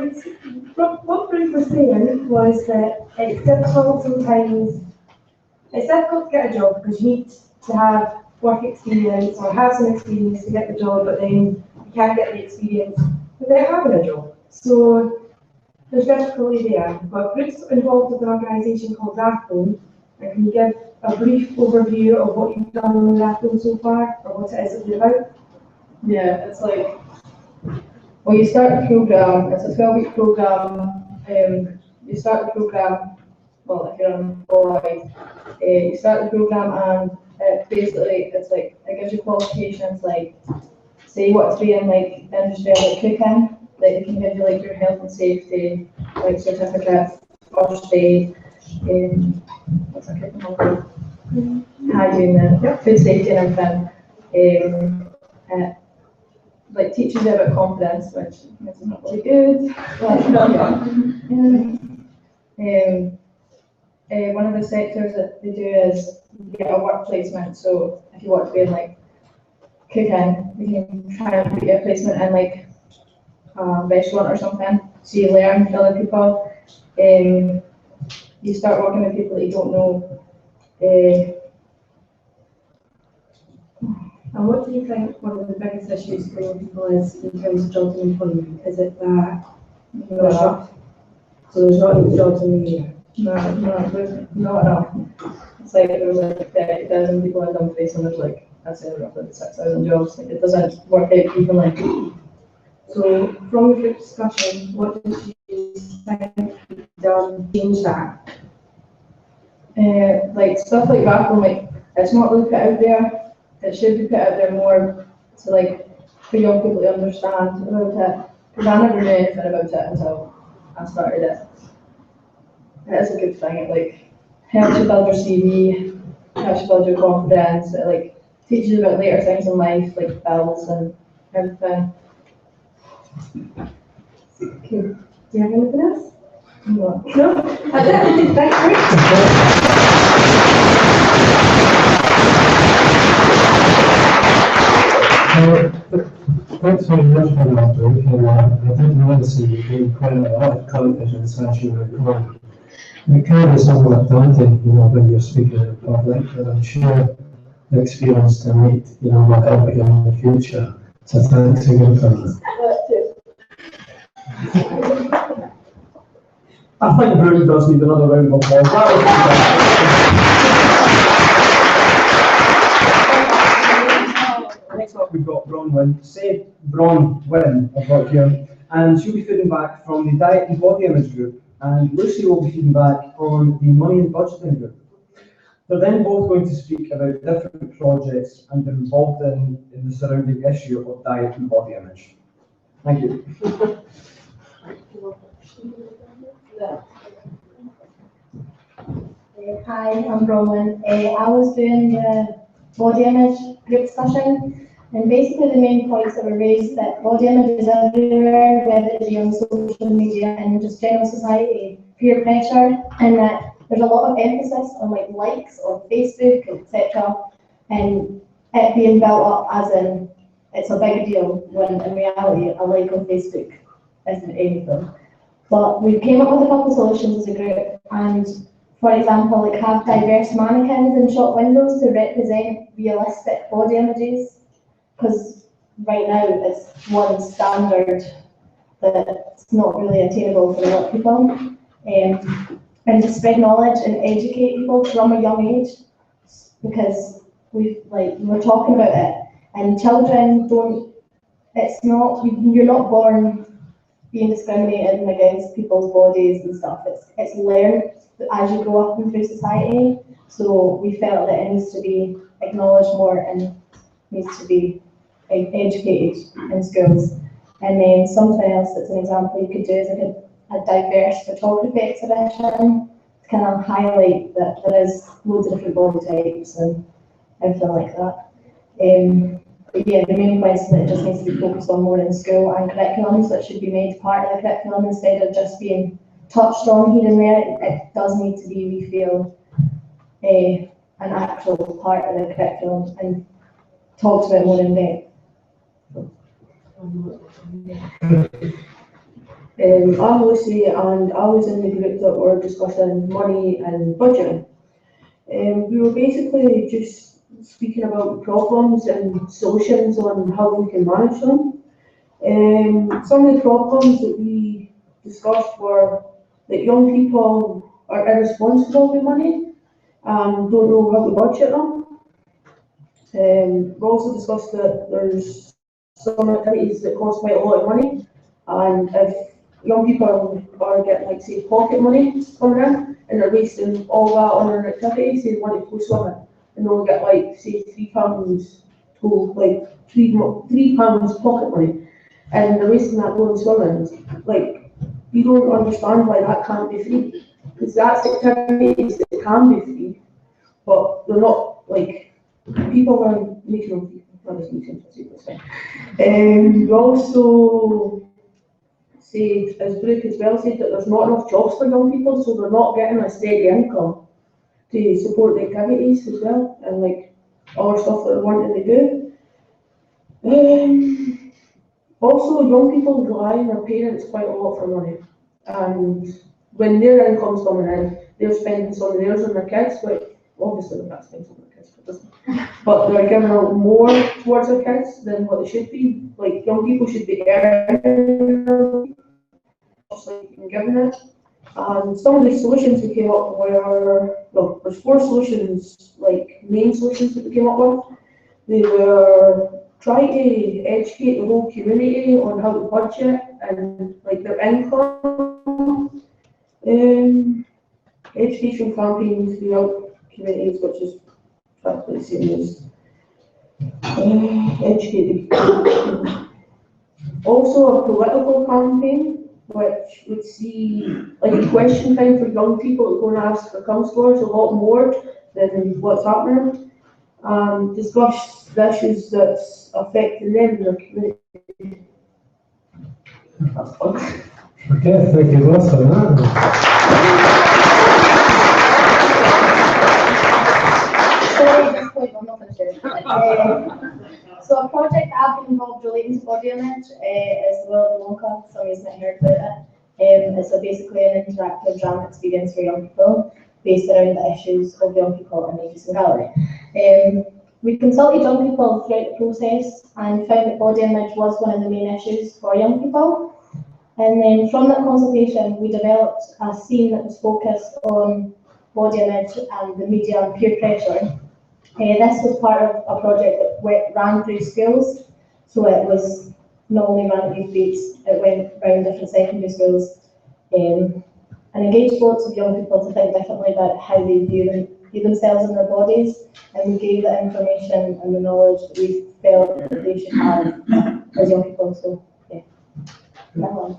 Bruce was saying was that it's difficult sometimes, it's difficult to get a job because you need to have work experience or have some experience to get the job, but then you can't get the experience without having a job. So there's difficulty there. But Bruce involved with an organisation called Rathbone, and can you give a brief overview of what you've done with Rathbone so far, or what it is that you're about? Yeah, it's like, well, you start the program, it's a 12-week program, you start the program, well, if you're unemployed, you start the program and basically it's like, it gives you qualifications like, say you want to be in like industry like cooking, like they can give you like your health and safety, like certificates, first aid, what's a cooking one? Hygiene, food safety and everything. Like teaches you about confidence, which is not really good. But, one of the sectors that they do is you get a work placement. So if you want to be in like cooking, you can try and get a placement in like a restaurant or something. So you learn from other people. You start working with people that you don't know. And what do you think one of the biggest issues for young people is in terms of jobs and employment? Is it that so there's not enough jobs in the year? No, there's not enough. It's like there's like 30,000 people in Dumfries and there's like, I'd say roughly 6,000 jobs. Like it doesn't work out evenly. So from the group discussion, what did you think done to change that? Like stuff like that, like it's not really put out there. It should be put out there more to like for young people to understand about it. Because I never knew anything about it until I started it. It is a good thing. It like helps you build your CV, helps you build your confidence. It like teaches you about later things in life, like bills and everything. Okay. Do you have anything else? No. That's it. Thanks. Thanks very much for that, Luke, and I think you want to see you doing quite a lot of confidence as you were on. It can be somewhat daunting, when you're speaking in public, but I'm sure the experience to meet, will help you in the future. So thanks again for that. I think the room does need another round of applause. Next up, we've got Bronwyn. Bronwyn, I've got here, and she'll be feeding back from the Diet and Body Image group, and Lucy will be feeding back on the Money and Budgeting group. They're then both going to speak about different projects and they're involved in the surrounding issue of diet and body image. Thank you. Hi, I'm Bronwyn. I was doing the body image group discussion, and basically the main points that were raised that body image is everywhere, whether it be on social media and just general society, peer pressure, and that there's a lot of emphasis on like likes on Facebook, etc., and it being built up as in it's a big deal when in reality a like on Facebook isn't anything. But we came up with a couple of solutions as a group, and for example, like have diverse mannequins in shop windows to represent realistic body images, because right now it's one standard that's not really attainable for a lot of people. And to spread knowledge and educate people from a young age, because we're talking about it, and children don't it's not, you're not born being discriminated against people's bodies and stuff. It's learned as you grow up and through society. So we felt that it needs to be acknowledged more and needs to be educated in schools. And then something else that's an example you could do is like a diverse photography exhibition to kind of highlight that there is loads of different body types and everything like that. But yeah, the main point is that it just needs to be focused on more in school and curriculum, so it should be made part of the curriculum instead of just being touched on here and there. It does need to be, we feel, an actual part of the curriculum and talked about more in depth. I'm Lucy, and I was in the group that were discussing money and budgeting. We were basically just speaking about problems and solutions on how we can manage them. Some of the problems that we discussed were that young people are irresponsible with money and don't know how to budget them. We also discussed that there's some activities that cost quite a lot of money, and if young people are getting, like, say, pocket money coming in and they're wasting all that on their activities, they want to go swimming and they'll get, like, say, £3 to, like, £3 pocket money, and they're wasting that going swimming. Like, you don't understand why that can't be free, because that's activities that can be free, but they're not, like, people are making them free. We also say, as Brooke as well said, that there's not enough jobs for young people, so they're not getting a steady income to support the activities as well, and like other stuff that they're wanting to do. Also, young people rely on their parents quite a lot for money, and when their income's coming in, they're spending some of theirs on their kids, but obviously they're not spending some on their kids, but they're giving out more towards their kids than what they should be. Like, young people should be earning, just like giving it. And some of the solutions we came up with were, well, there's 4 solutions, like main solutions that we came up with. They were try to educate the whole community on how to budget and like their income. Education campaigns throughout communities, which is practically the same as educating. Also a political campaign, which would see like a question time for young people to go and ask for councillors a lot more than what's happening. Discuss the issues that's affecting them in their community. That's fun. Okay, thank you both for that. So a project I've been involved relating to body image is the World Wonka, some reason I heard about it. It's basically an interactive drama experience for young people based around the issues of young people in the Nithsdale Gallery. We consulted young people throughout the process and found that body image was one of the main issues for young people. And then from that consultation, we developed a scene that was focused on body image and the media and peer pressure. This was part of a project that ran through schools, so it was not only ran at youth groups, it went around different secondary schools and engaged lots of young people to think differently about how they view themselves and their bodies, and we gave the information and the knowledge that we felt that they should have as young people. So yeah, that one.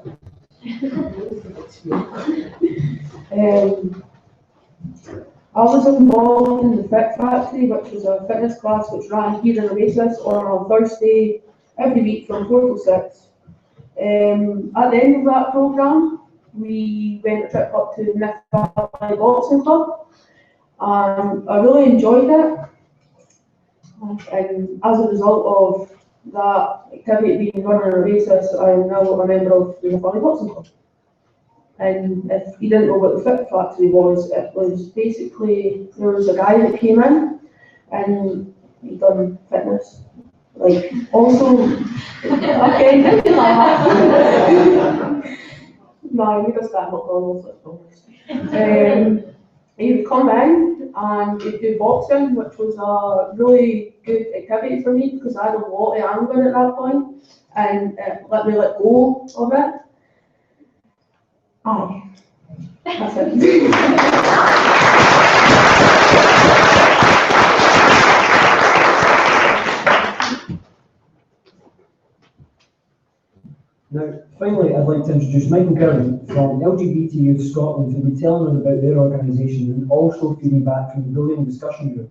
I was involved in the Fit Factory, which was a fitness class which ran here in Oasis on a Thursday every week from 4 to 6. At the end of that programme, we went a trip up to Nithsdale Boxing Club, and I really enjoyed it. And as a result of that activity being run on Oasis, I'm now a member of the Nithsdale Boxing Club. And if you didn't know what the Fit Factory was, it was basically, there was a guy that came in and he done fitness. Like, also, okay, no, he just got McDonald's, he would come in and he'd do boxing, which was a really good activity for me because I had a lot of anger at that point. and let me let go of it. Aye, that's it. Now, finally, I'd like to introduce Michael Girling from LGBT Youth Scotland, who will be telling us about their organisation and also feeding back from the bullying discussion group.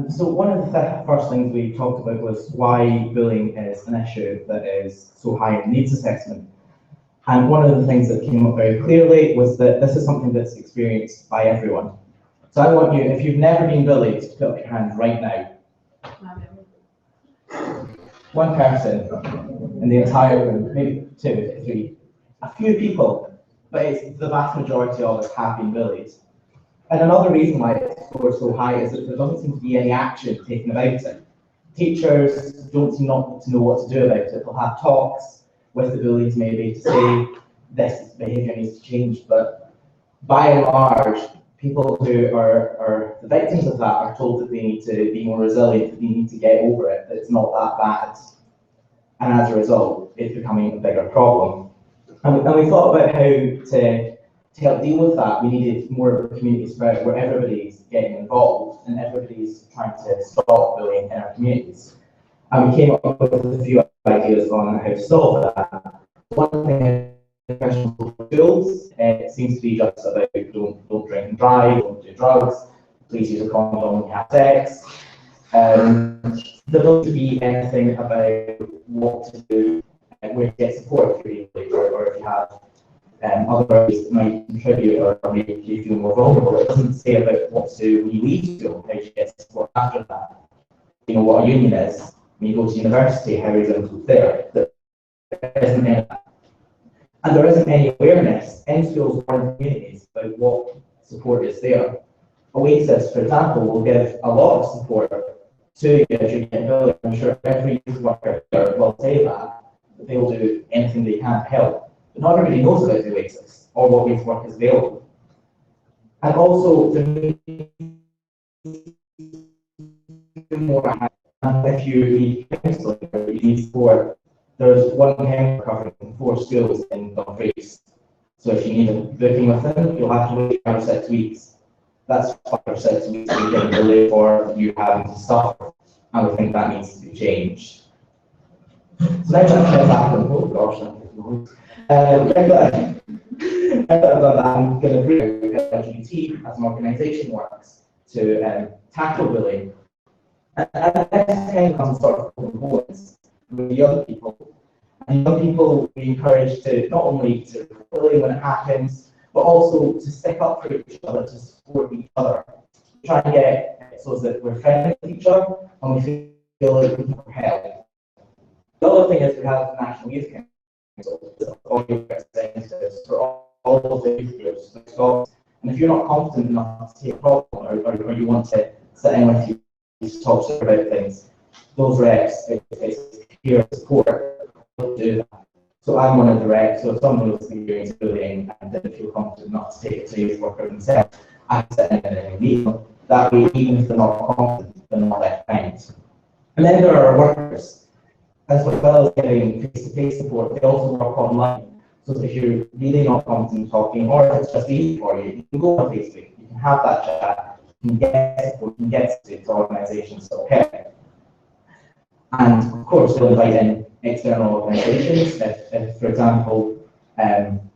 So one of the first things we talked about was why bullying is an issue that is so high in needs assessment. And one of the things that came up very clearly was that this is something that's experienced by everyone. So I want you, if you've never been bullied, to put up your hand right now. One person in the entire room, maybe 2, 3, a few people, but it's the vast majority of us have been bullied. And another reason why it's scored so high is that there doesn't seem to be any action taken about it. Teachers don't seem not to know what to do about it. They'll have talks with the bullies maybe to say this behaviour needs to change, but by and large, people who are the victims of that are told that they need to be more resilient, that they need to get over it, that it's not that bad. And as a result, it's becoming a bigger problem. And we thought about how to help deal with that. We needed more of a community spirit where everybody's getting involved and everybody's trying to stop bullying in our communities. And we came up with a few ideas on how to solve that. One thing is schools, it seems to be just about don't drink and drive, don't do drugs, please use a condom when you have sex. There doesn't be anything about what to do where to get support if you're being bullied, or if you have other ways that might contribute or make you feel more vulnerable. It doesn't say about what to do when you leave school, how you get support after that. You know what a union is, when you go to university, how you're going to there. There isn't any of that. And there isn't any awareness in schools or in communities about what support is there. Oasis, for example, will give a lot of support to you if you're getting bullied. I'm sure every youth worker here will say that they will do anything they can to help. But not everybody knows about the Oasis or what youth work is available. And also, there may be more, and if you need counselling or you need support, there's one counsellor covering 4 schools in Dumfries. So if you need a booking with them, you'll have to wait 5 or 6 weeks. That's 5 or 6 weeks you're getting delayed for you having to suffer. And we think that needs to be changed. So now that happened, oh gosh, I'm going to bring LGBT as an organisation works to tackle bullying. And this kind of comes sort of components with young people. And young people we encourage to not only to bully when it happens, but also to stick up for each other, to support each other. Try and get it so that we're friendly with each other and we feel like we can help. The other thing is we have National Youth Council, all your representatives for all of the youth groups in Scotland. And if you're not confident enough to take a problem or you want to sit in with you to talk about things, those reps, it's peer support to do that. So I'm one of the reps, so if someone was experiencing bullying and didn't feel confident enough to take it to a youth worker themselves, I can sit in and meet them. That way, even if they're not confident, they're not left behind. And then there are workers. As well as getting face-to-face support, they also work online. So if you're really not confident talking, or if it's just easy for you, you can go on Facebook, you can have that chat, you can get support, you can get to organisations that will help. And of course, we'll invite in external organisations. If, for example,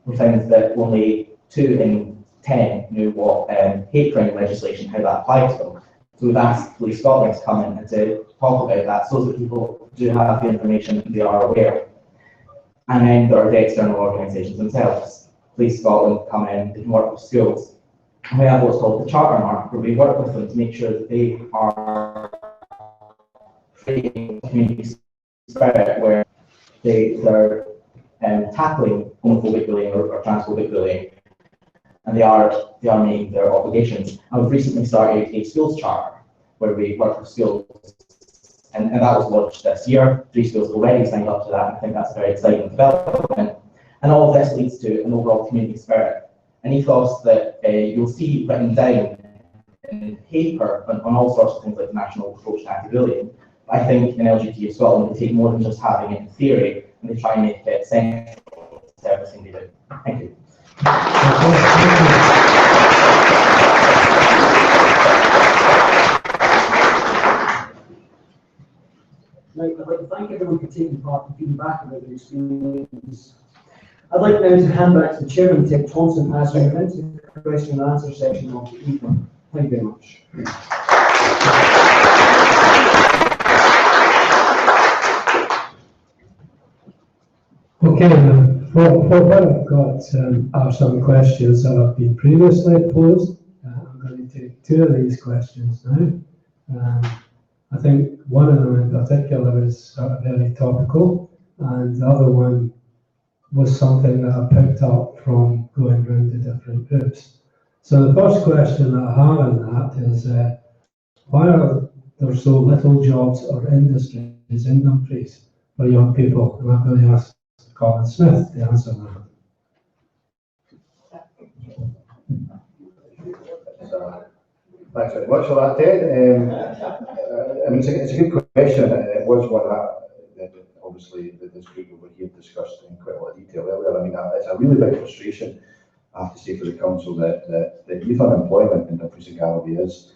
we found that only 2 in 10 knew what hate crime legislation, how that applied to them. So we've asked Police Scotland to come in and to talk about that so that people do have the information and they are aware. And then there are the external organisations themselves. Police Scotland come in, they can work with schools. And we have what's called the Charter Mark, where we work with them to make sure that they are creating a community spirit where they're tackling homophobic bullying or transphobic bullying. And they are meeting their obligations. And we've recently started a schools charter where we work with schools, and that was launched this year. 3 schools have already signed up to that, and I think that's a very exciting development. And all of this leads to an overall community spirit, an ethos that you'll see written down in paper on all sorts of things like the National Approach to Anti-Bullying. I think in LGT Scotland they take more than just having it in theory, and they try and make it central to everything they do. Thank you. Right, I'd like to thank everyone for taking part and feedback about their experience. I'd like now to hand back to the chairman, Ted Thompson, as we move into the question and answer section of the evening. Thank you very much. Okay, what I've got are some questions that have been previously posed. I'm going to take two of these questions now. I think one of them in particular is sort of very topical, and the other one was something that I picked up from going round to different groups. So the first question that I have on that is, why are there so little jobs or industries in Dumfries for young people? And I'm going to ask Colin Smith to answer that. Thanks very much for that, Ted. I mean, it's a good question. It was one that obviously this group over here discussed in quite a lot of detail earlier. I mean, it's a really big frustration, I have to say, for the council that youth unemployment in Dumfries and Galloway is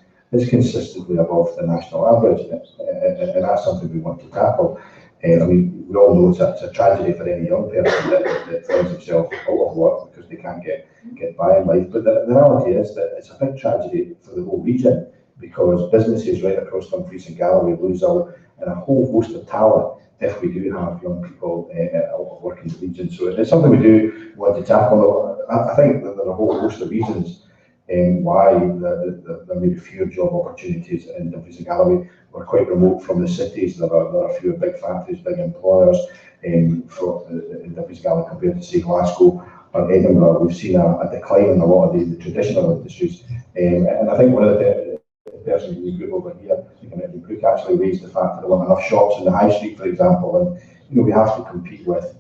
consistently above the national average, and that's something we want to tackle. I mean, we all know it's a tragedy for any young person that finds themselves out of work because they can't get by in life. But the reality is that it's a big tragedy for the whole region, because businesses right across Dumfries and Galloway lose out on a whole host of talent if we do have young people out of work in the region. So it's something we do want to tackle. I think that there are a whole host of reasons why there may be fewer job opportunities in Dumfries and Galloway. We're quite remote from the cities. There are fewer big factories, big employers in Dumfries and Galloway compared to, say, Glasgow or Edinburgh. We've seen a decline in a lot of the traditional industries. And I think one of the person in the group over here, I think Eddie Brook, actually raised the fact that there weren't enough shops in the high street, for example, and we have to compete with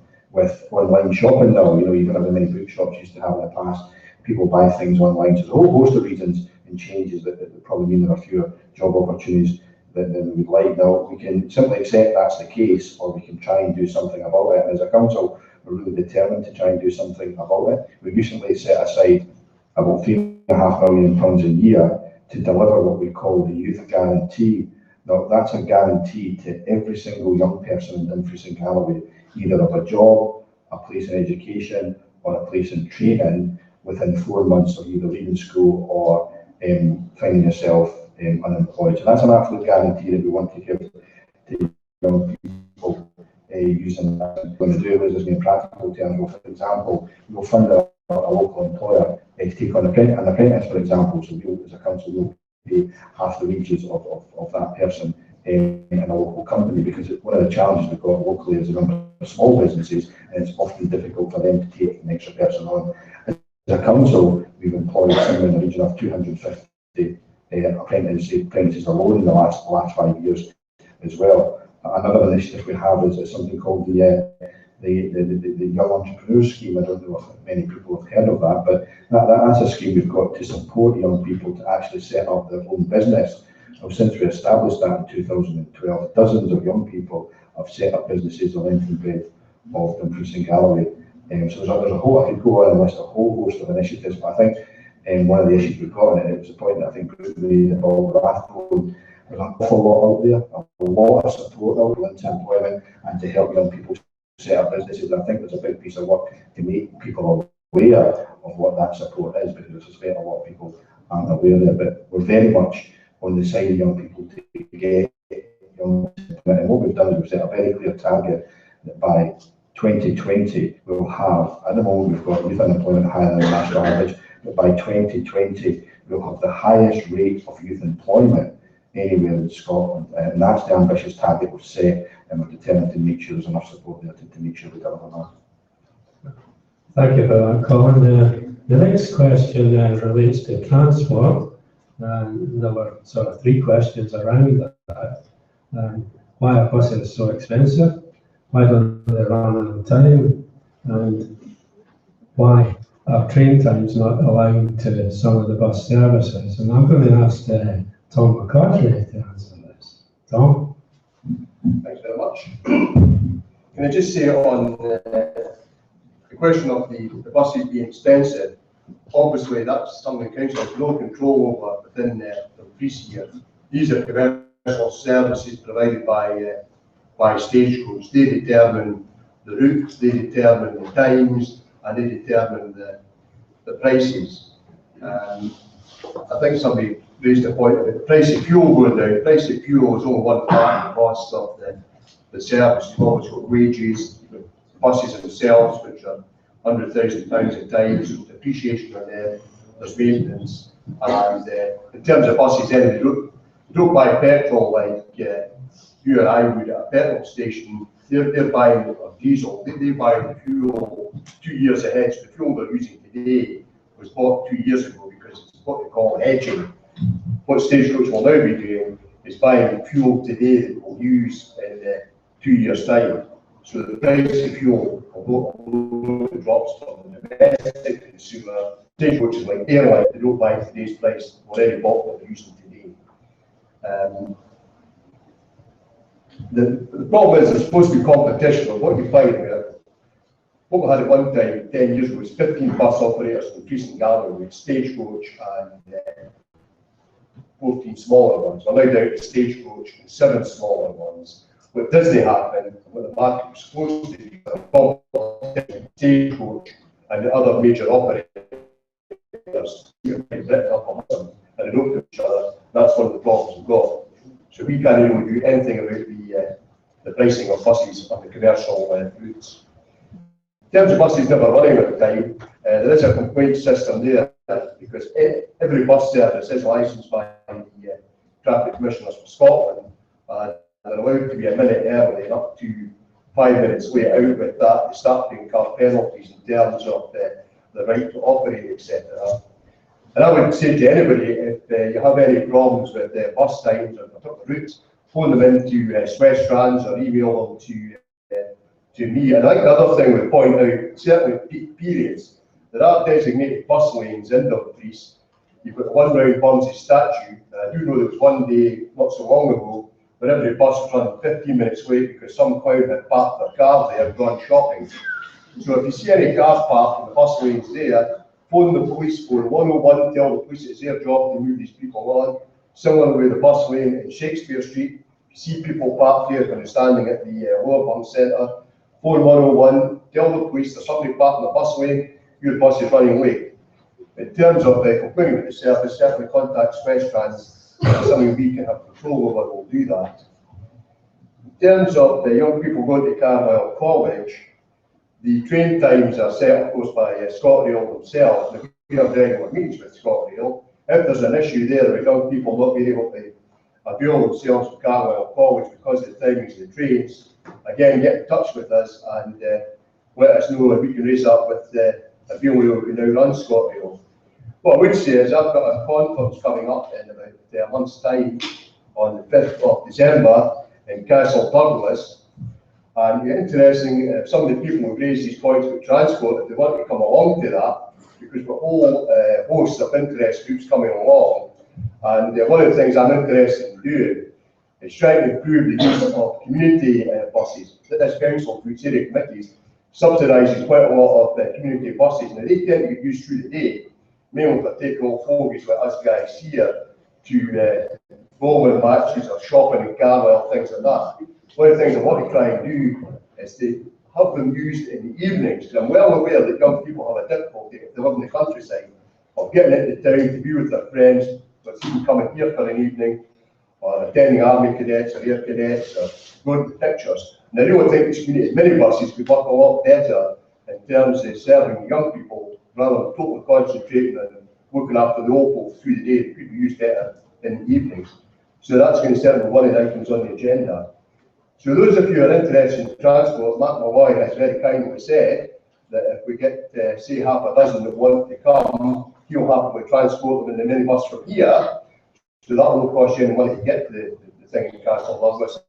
online shopping now. Even as many bookshops used to have in the past, people buy things online. So there's a whole host of reasons and changes that probably mean there are fewer job opportunities than we would like. Now, we can simply accept that's the case, or we can try and do something about it. And as a council, we're really determined to try and do something about it. We recently set aside about £3.5 million a year to deliver what we call the Youth Guarantee. Now, that's a guarantee to every single young person in Dumfries and Galloway, either of a job, a place in education, or a place in training within 4 months of either leaving school or finding yourself unemployed. So that's an absolute guarantee that we want to give to young people using that. What we're going to do is, in practical terms, well, for example, we'll fund a local employer to take on an apprentice, for example. So we, as a council, will pay half the wages of that person in a local company, because one of the challenges we've got locally is the number of small businesses, and it's often difficult for them to take an extra person on. As a council, we've employed somewhere in the region of 250 apprentices alone in the last 5 years as well. Another initiative we have is something called the Young Entrepreneurs Scheme. I don't know if many people have heard of that, but that's a scheme we've got to support young people to actually set up their own business. Since we established that in 2012, dozens of young people have set up businesses on length and breadth of Dumfries and Galloway. So there's a whole, I could go on and list a whole host of initiatives, but I think one of the issues we've got, and it was a point that I think made about Rathbone, there's an awful lot out there, a lot of support out there into employment and to help young people set up businesses. And I think there's a big piece of work to make people aware of what that support is, because I suspect a lot of people aren't aware of it. But we're very much on the side of young people to get young employment. And what we've done is we've set a very clear target that by 2020 we'll have, at the moment we've got youth unemployment higher than the national average, but by 2020 we'll have the highest rate of youth employment anywhere in Scotland, and that's the ambitious target we've set, and we're determined to make sure there's enough support there to make sure we deliver that. Thank you for that, Colin. The next question relates to transport, and there were sort of three questions around that. Why are buses so expensive? Why don't they run on time? And why our train times not aligned to some of the bus services? And I'm going to ask Tom McCarthy to answer this. Tom? Thanks very much. Can I just say on the question of the buses being expensive, obviously that's something the council has no control over within the police here. These are commercial services provided by Stagecoach. They determine the routes, they determine the times, and they determine the prices. I think somebody raised a point about the price of fuel going down. The price of fuel is only one part of the cost of the service. You've always got wages, the buses themselves, which are £100,000 a time, so depreciation on them, there's maintenance. And in terms of buses, then they don't buy petrol like you or I would at a petrol station. They're buying or diesel. They buy the fuel 2 years ahead. So the fuel they're using today was bought 2 years ago because it's what they call hedging. What Stagecoach will now be doing is buying fuel today that we'll use in 2 years' time. So the price of fuel, although it drops from the domestic consumer, Stagecoach is like airline, they don't buy today's price, already bought what they're using today. The problem is there's supposed to be competition, but what you find here, what we had at one time 10 years ago was 15 bus operators from Crease and Galloway, Stagecoach and 14 smaller ones. We're now down to Stagecoach and 7 smaller ones. What does happen, what the market was supposed to be, Stagecoach and the other major operators written up on them and they don't know each other. That's one of the problems we've got. So we can't really do anything about the pricing of buses on the commercial routes. In terms of buses never running at the time, there is a complaint system there because every bus service is licensed by the Traffic Commissioners for Scotland. They're allowed to be a minute early and up to 5 minutes late out with that. They start to incur penalties in terms of the right to operate, etc. And I would say to anybody, if you have any problems with bus times or particular routes, phone them into Swiss Trans or email them to me. And I think the other thing we point out, certainly at peak periods, there are designated bus lanes in Dumfries. You've got the one round Burnsey statue. I do know there was one day, not so long ago, where every bus was running 15 minutes late because some clown had parked their car there and gone shopping. So if you see any cars parked in the bus lanes there, phone the police, phone 101, tell the police it's their job to move these people on. Similarly, the bus lane in Shakespeare Street, if you see people parked there when they're standing at the Lower Burn Centre, phone 101, tell the police there's somebody parked in the bus lane, your bus is running late. In terms of complaining with the service, certainly contact Swiss Trans. It's something we can have control over, we'll do that. In terms of the young people going to Carlisle College, the train times are set, of course, by ScotRail themselves. We have regular meetings with ScotRail. If there's an issue there with young people not being able to avail themselves of Carlisle College because of the timings of the trains, again, get in touch with us and let us know if we can raise up with Available who now runs ScotRail. What I would say is I've got a conference coming up in about a month's time on the 5th of December in Castle Douglas. And it's interesting, if some of the people who raised these points with transport, if they want to come along to that, because we've got whole hosts of interest groups coming along. And one of the things I'm interested in doing is trying to improve the use of community buses. This council, through its area committees, subsidises quite a lot of community buses. Now they tend to get used through the day, mainly for taking old fogies like us guys here to bowling matches or shopping in Carlisle, things like that. One of the things I want to try and do is to have them used in the evenings, because I'm well aware that young people have a difficulty if they live in the countryside of getting into town to be with their friends, but even coming here for an evening, or attending army cadets or air cadets, or going to pictures. And I really think these community minibuses could work a lot better in terms of serving young people rather than totally concentrating on looking after the old folks through the day. They could be used better in the evenings. So that's going to certainly be one of the items on the agenda. So those of you who are interested in transport, Matt Malloy has very kindly said that if we get, say, half a dozen that want to come, he'll happily transport them in the minibus from here. So that will cost you any money to get to the thing in Castle Douglas.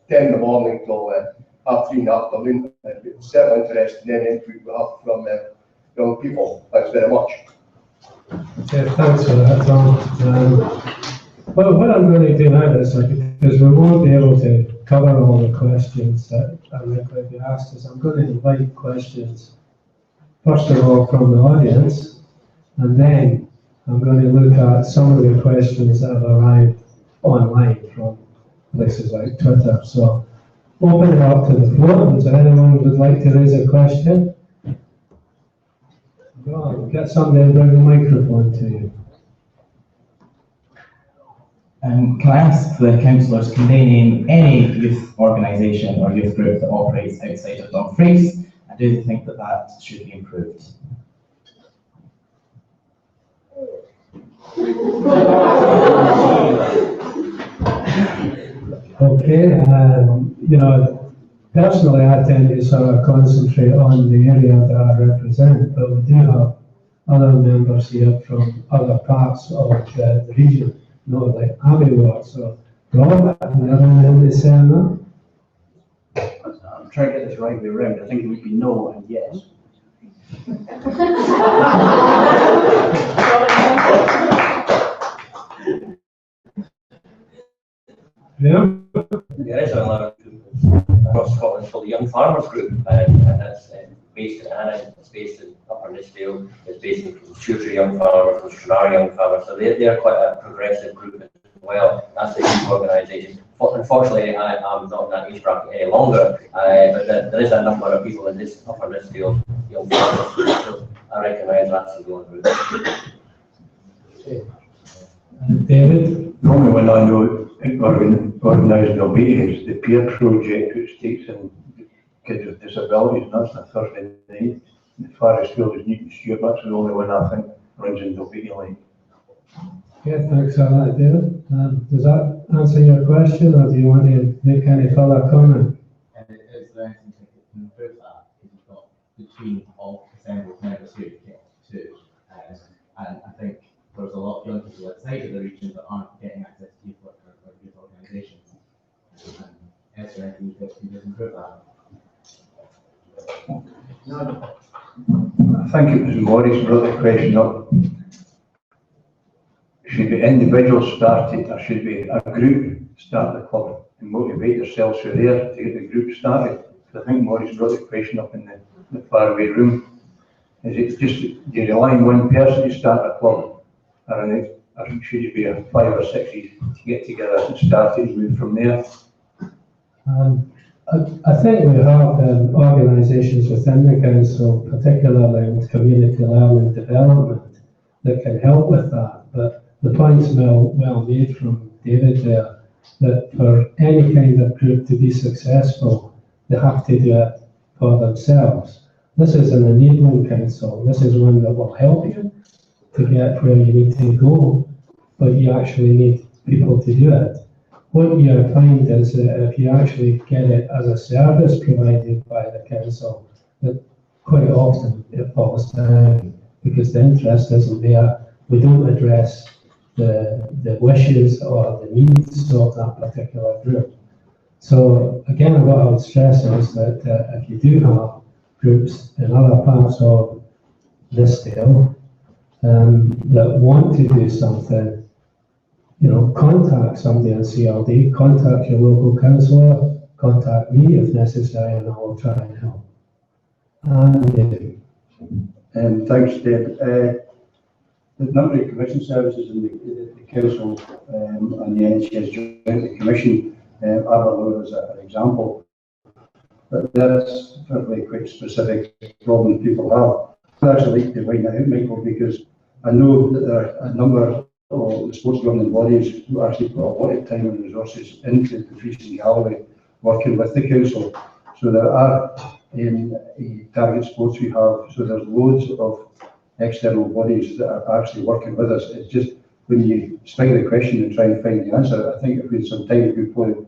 10 in the morning till 3:30 in the afternoon. And it's certainly interesting in any input we have from the young people. Thanks very much. Okay, thanks for that, Tom. Well, what I'm going to do now is, because we won't be able to cover all the questions that are likely to be asked, is I'm going to invite questions, first of all, from the audience, and then I'm going to look at some of the questions that have arrived online from places like Twitter. So, open it up to the floor. Is there anyone who would like to raise a question? Go on, get somebody to bring the microphone to you. Can I ask the councillors, can they name any youth organisation or youth group that operates outside of Dumfries, and do they think that that should be improved? Okay, you know, personally I tend to sort of concentrate on the area that I represent, but we do have other members here from other parts of the region. Not like Abbey Ward, so Robert, the other members say no? I'm trying to get this right way around. I think it would be no and yes. Yeah. There is a lot across Scotland called the Young Farmers Group, and that's based in Annan, it's based in Upper Nithsdale, it's based in Future Young Farmers, and Stranraer Young Farmers, so they're quite a progressive group as well. That's the youth organisation. Unfortunately, I'm not in that age bracket any longer, but there is a number of people in this Upper Nithsdale Young Farmers Group, so I recognise that's the going group. David? Normally when I know organised is the peer project which takes in kids with disabilities, and that's on a Thursday night. The Forest School is Newton Stewart, that's the only one I think runs in Dalbeattie. Yeah, thanks for that, David. Does that answer your question, or do you want to make any further comment? Is there anything to improve that? If you've got between all assembled members here, you get two, and I think there's a lot of young people outside of the region that aren't getting access to youth work or youth organisations. And is there anything you think to improve that? I think it was Maurice brought the question up. Should be individuals started, or should be a group start the club and motivate yourselves through there to get the group started? I think Maurice brought the question up in the faraway room. Is it just, do you rely on one person to start a club? Or should it be a 5 or 6 to get together and start it and move from there? I think we have organisations within the council, particularly with community learning development, that can help with that. But the point's well made from David there, that for any kind of group to be successful, they have to do it for themselves. This is an enabling council. This is one that will help you to get where you need to go, but you actually need people to do it. What you find is that if you actually get it as a service provided by the council, that quite often it falls down because the interest isn't there. We don't address the wishes or the needs of that particular group. So again, what I would stress is that if you do have groups in other parts of Nithsdale that want to do something, you know, contact somebody in CLD, contact your local councillor, contact me if necessary, and I will try and help. Thanks, Deb. The number of commission services in the council and the NHS Joint Commission are as an example. But that's certainly quite specific problems people have. I'd actually like to find that out, Michael, because I know that there are a number of the sports governing bodies who actually put a lot of time and resources into Dumfries and Galloway working with the council. So there are target sports we have, so there's loads of external bodies that are actually working with us. It's just when you spike the question and try and find the answer, I think if we had some time, we could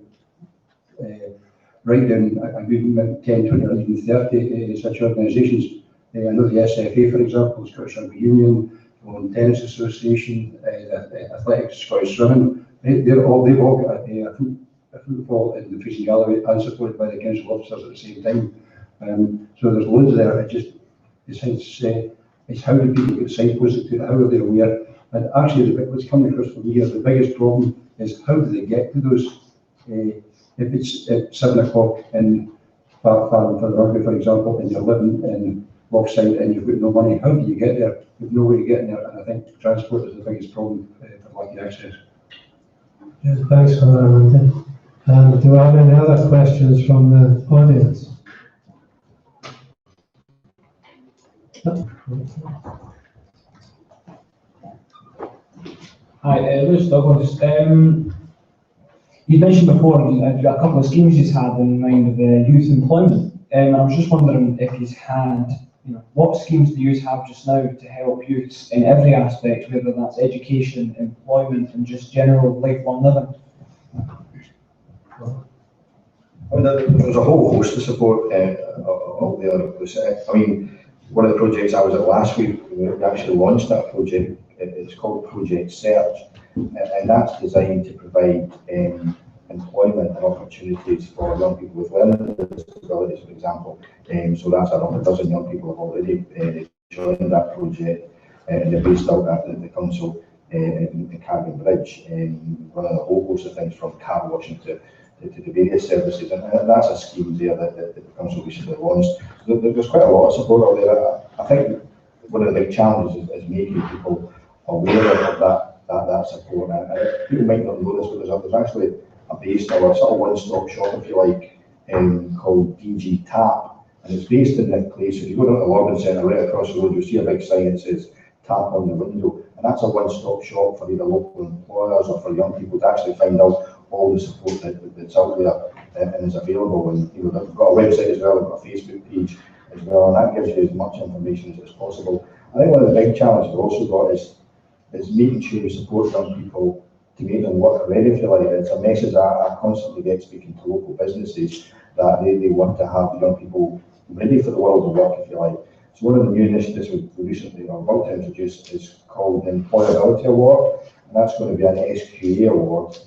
write down a good 10, 20 or even 30 such organisations. I know the SFA, for example, Scottish Rugby Union, Newall Terrace Association, Athletics, Scottish Swimming. They've all got a football in Dumfries and Galloway and supported by the council officers at the same time. So there's loads there. It's how do people get signposted to it, how are they aware? And actually, what's coming across for me is the biggest problem is how do they get to those? If it's at 7 o'clock in Farm for the Rugby, for example, and you're living in Lochside and you've got no money, how do you get there? You've no way to get there, and I think transport is the biggest problem for lack of access. Yeah, thanks for that, Andy. Do I have any other questions from the audience? Hi, Lewis Douglas. You mentioned before a couple of schemes you had in mind of youth employment. I was just wondering if you had, what schemes do you have just now to help youths in every aspect, whether that's education, employment, and just general lifelong living? I mean, there's a whole host of support out there. I mean, one of the projects I was at last week, we actually launched that project. It's called Project Search, and that's designed to provide employment and opportunities for young people with learning disabilities, for example. So that's around a dozen young people have already joined that project, and they're based out at the council in Carrion Bridge, running a whole host of things from car washing to the various services, and that's a scheme there that the council recently launched. So there's quite a lot of support out there. I think one of the big challenges is making people aware of that support. And people might not know this, but there's actually a base or a sort of one-stop shop, if you like, called DG Tap, and it's based in that place. If you go down to the Logging Centre right across the road, you'll see a big sign that says Tap on the window, and that's a one-stop shop for either local employers or for young people to actually find out all the support that's out there and is available. And they've got a website as well, they've got a Facebook page as well, and that gives you as much information as possible. I think one of the big challenges we've also got is making sure we support young people to make them work ready, if you like. It's a message I constantly get speaking to local businesses, that they want to have young people ready for the world of work, if you like. So one of the new initiatives we recently are about to introduce is called the Employability Award, and that's going to be an SQA award,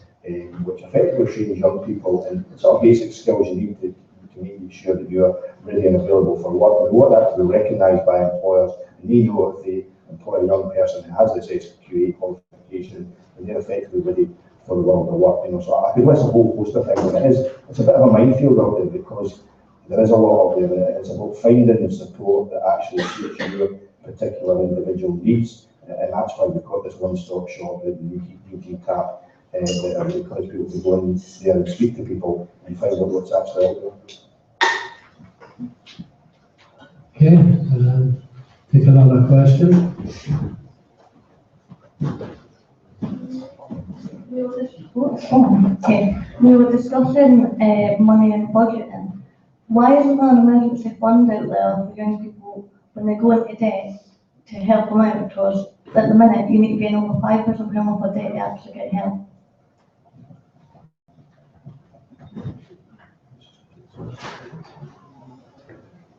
which effectively trains young people in sort of basic skills you need to make sure that you're ready and available for work. We want that to be recognised by employers, and they know if they employ a young person who has this SQA qualification, and they're effectively ready for the world of work. So I think that's a whole host of things, and it's a bit of a minefield out there because there is a lot out there, and it's about finding the support that actually suits your particular individual needs, and that's why we've got this one-stop shop at the DG Tap, because people can go in there and speak to people and find out what's actually out there. Okay, take another question. Okay, we were discussing money and budgeting. Why isn't there an emergency fund out there for young people when they go into debt to help them out? Because at the minute you need to gain over £5,000 worth of debt to actually get help.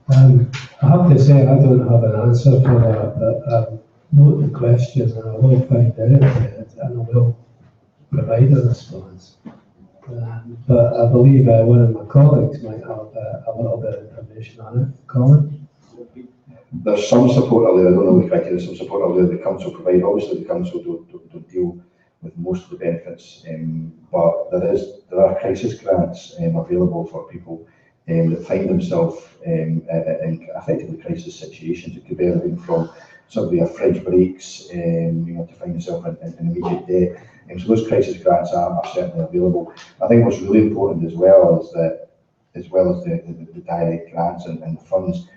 I have to say I don't have an answer for that, but note the question and I will find out and I will provide a response. But I believe one of my colleagues might have a little bit of information on it. Colin? There's some support out there, I don't know the criteria, there's some support out there the council provide. Obviously the council don't deal with most of the benefits, but there are crisis grants available for people that find themselves in effectively crisis situations. It could be anything from somebody a fridge breaks, to find yourself in immediate debt. So those crisis grants are certainly available. I think what's really important as well is that, as well as the direct grants and funds,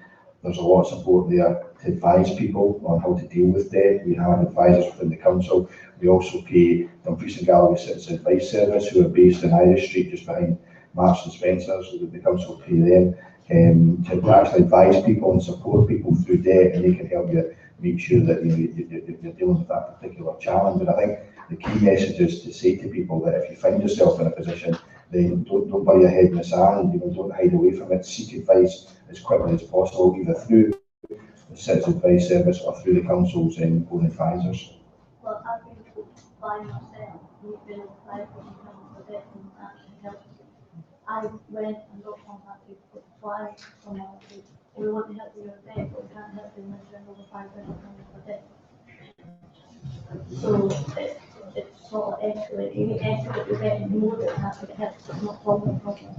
there's a lot of support there to advise people on how to deal with debt. We have advisors within the council. We also pay Dumfries and Galloway Citizen Advice Service, who are based in Irish Street, just behind Marks and Spencer's. So the council pay them to actually advise people and support people through debt, and they can help you make sure that you're dealing with that particular challenge. And I think the key message is to say to people that if you find yourself in a position, then don't bury your head in the sand. Don't hide away from it. Seek advice as quickly as possible, either through the Citizen Advice Service or through the council's own advisors. Well, I've been by myself, we've been applied for the debt and actually helped. I went and got contacted twice from our we want to help your event, but we can't help you unless you're over £5,000 per day. So it's sort of escalate, you escalate the event more than that to get help, so it's not solving the problem.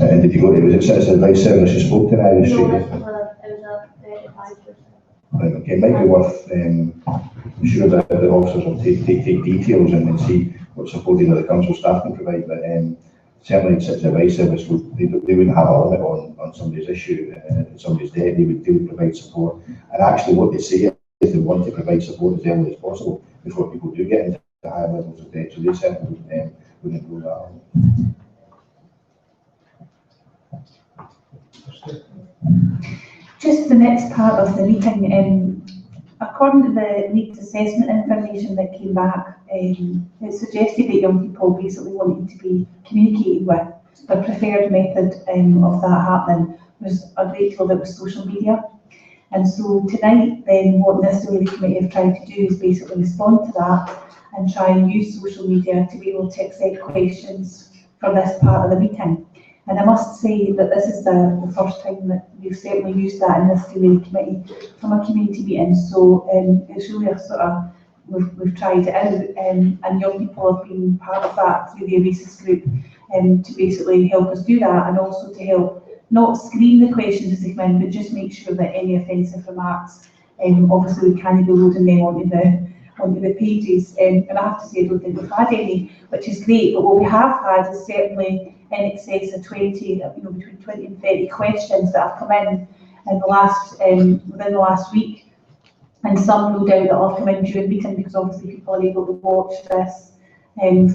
And did you go to, was it Citizen Advice Service you spoke to now? No, it was a advisor. Right, okay, it might be worth, I'm sure that the officers will take details and then see what support either the council staff can provide, but certainly in Citizen Advice Service, they wouldn't have a limit on somebody's issue, somebody's debt, they would provide support. And actually what they say is they want to provide support as early as possible before people do get into higher levels of debt, so they certainly wouldn't go that. Just the next part of the meeting, according to the needs assessment information that came back, it suggested that young people basically wanted to be communicated with. The preferred method of that happening was a great deal that was social media. And so tonight, then, what Nithsdale Area Committee have tried to do is basically respond to that and try and use social media to be able to accept questions for this part of the meeting. And I must say that this is the first time that we've certainly used that in this Area Committee from a community meeting. So it's really a sort of, we've tried it out, and young people have been part of that through the Oasis group to basically help us do that, and also to help not screen the questions as they come in, but just make sure that any offensive remarks, obviously we can't be loading them onto the pages. And I have to say, I don't think we've had any, which is great, but what we have had is certainly in excess of 20, between 20 and 30 questions that have come in the last, within the last week. And some, no doubt, that will come in during meeting, because obviously people are able to watch this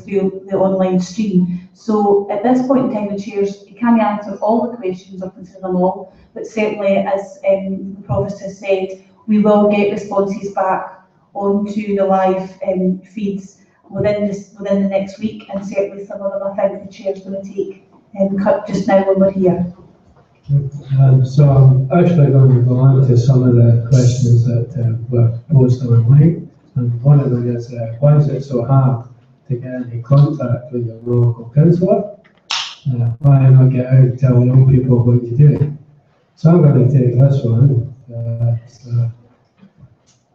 through the online stream. So at this point in time, the chairs can't answer all the questions or consider them all, but certainly, as the Provost has said, we will get responses back onto the live feeds within the next week, and certainly some of them I think the chair's going to take cut just now when we're here. So I'm actually going to go on to some of the questions that were posed online, and one of them is why is it so hard to get into contact with your local councillor? Why not get out and tell young people what you do? So I'm going to take this one.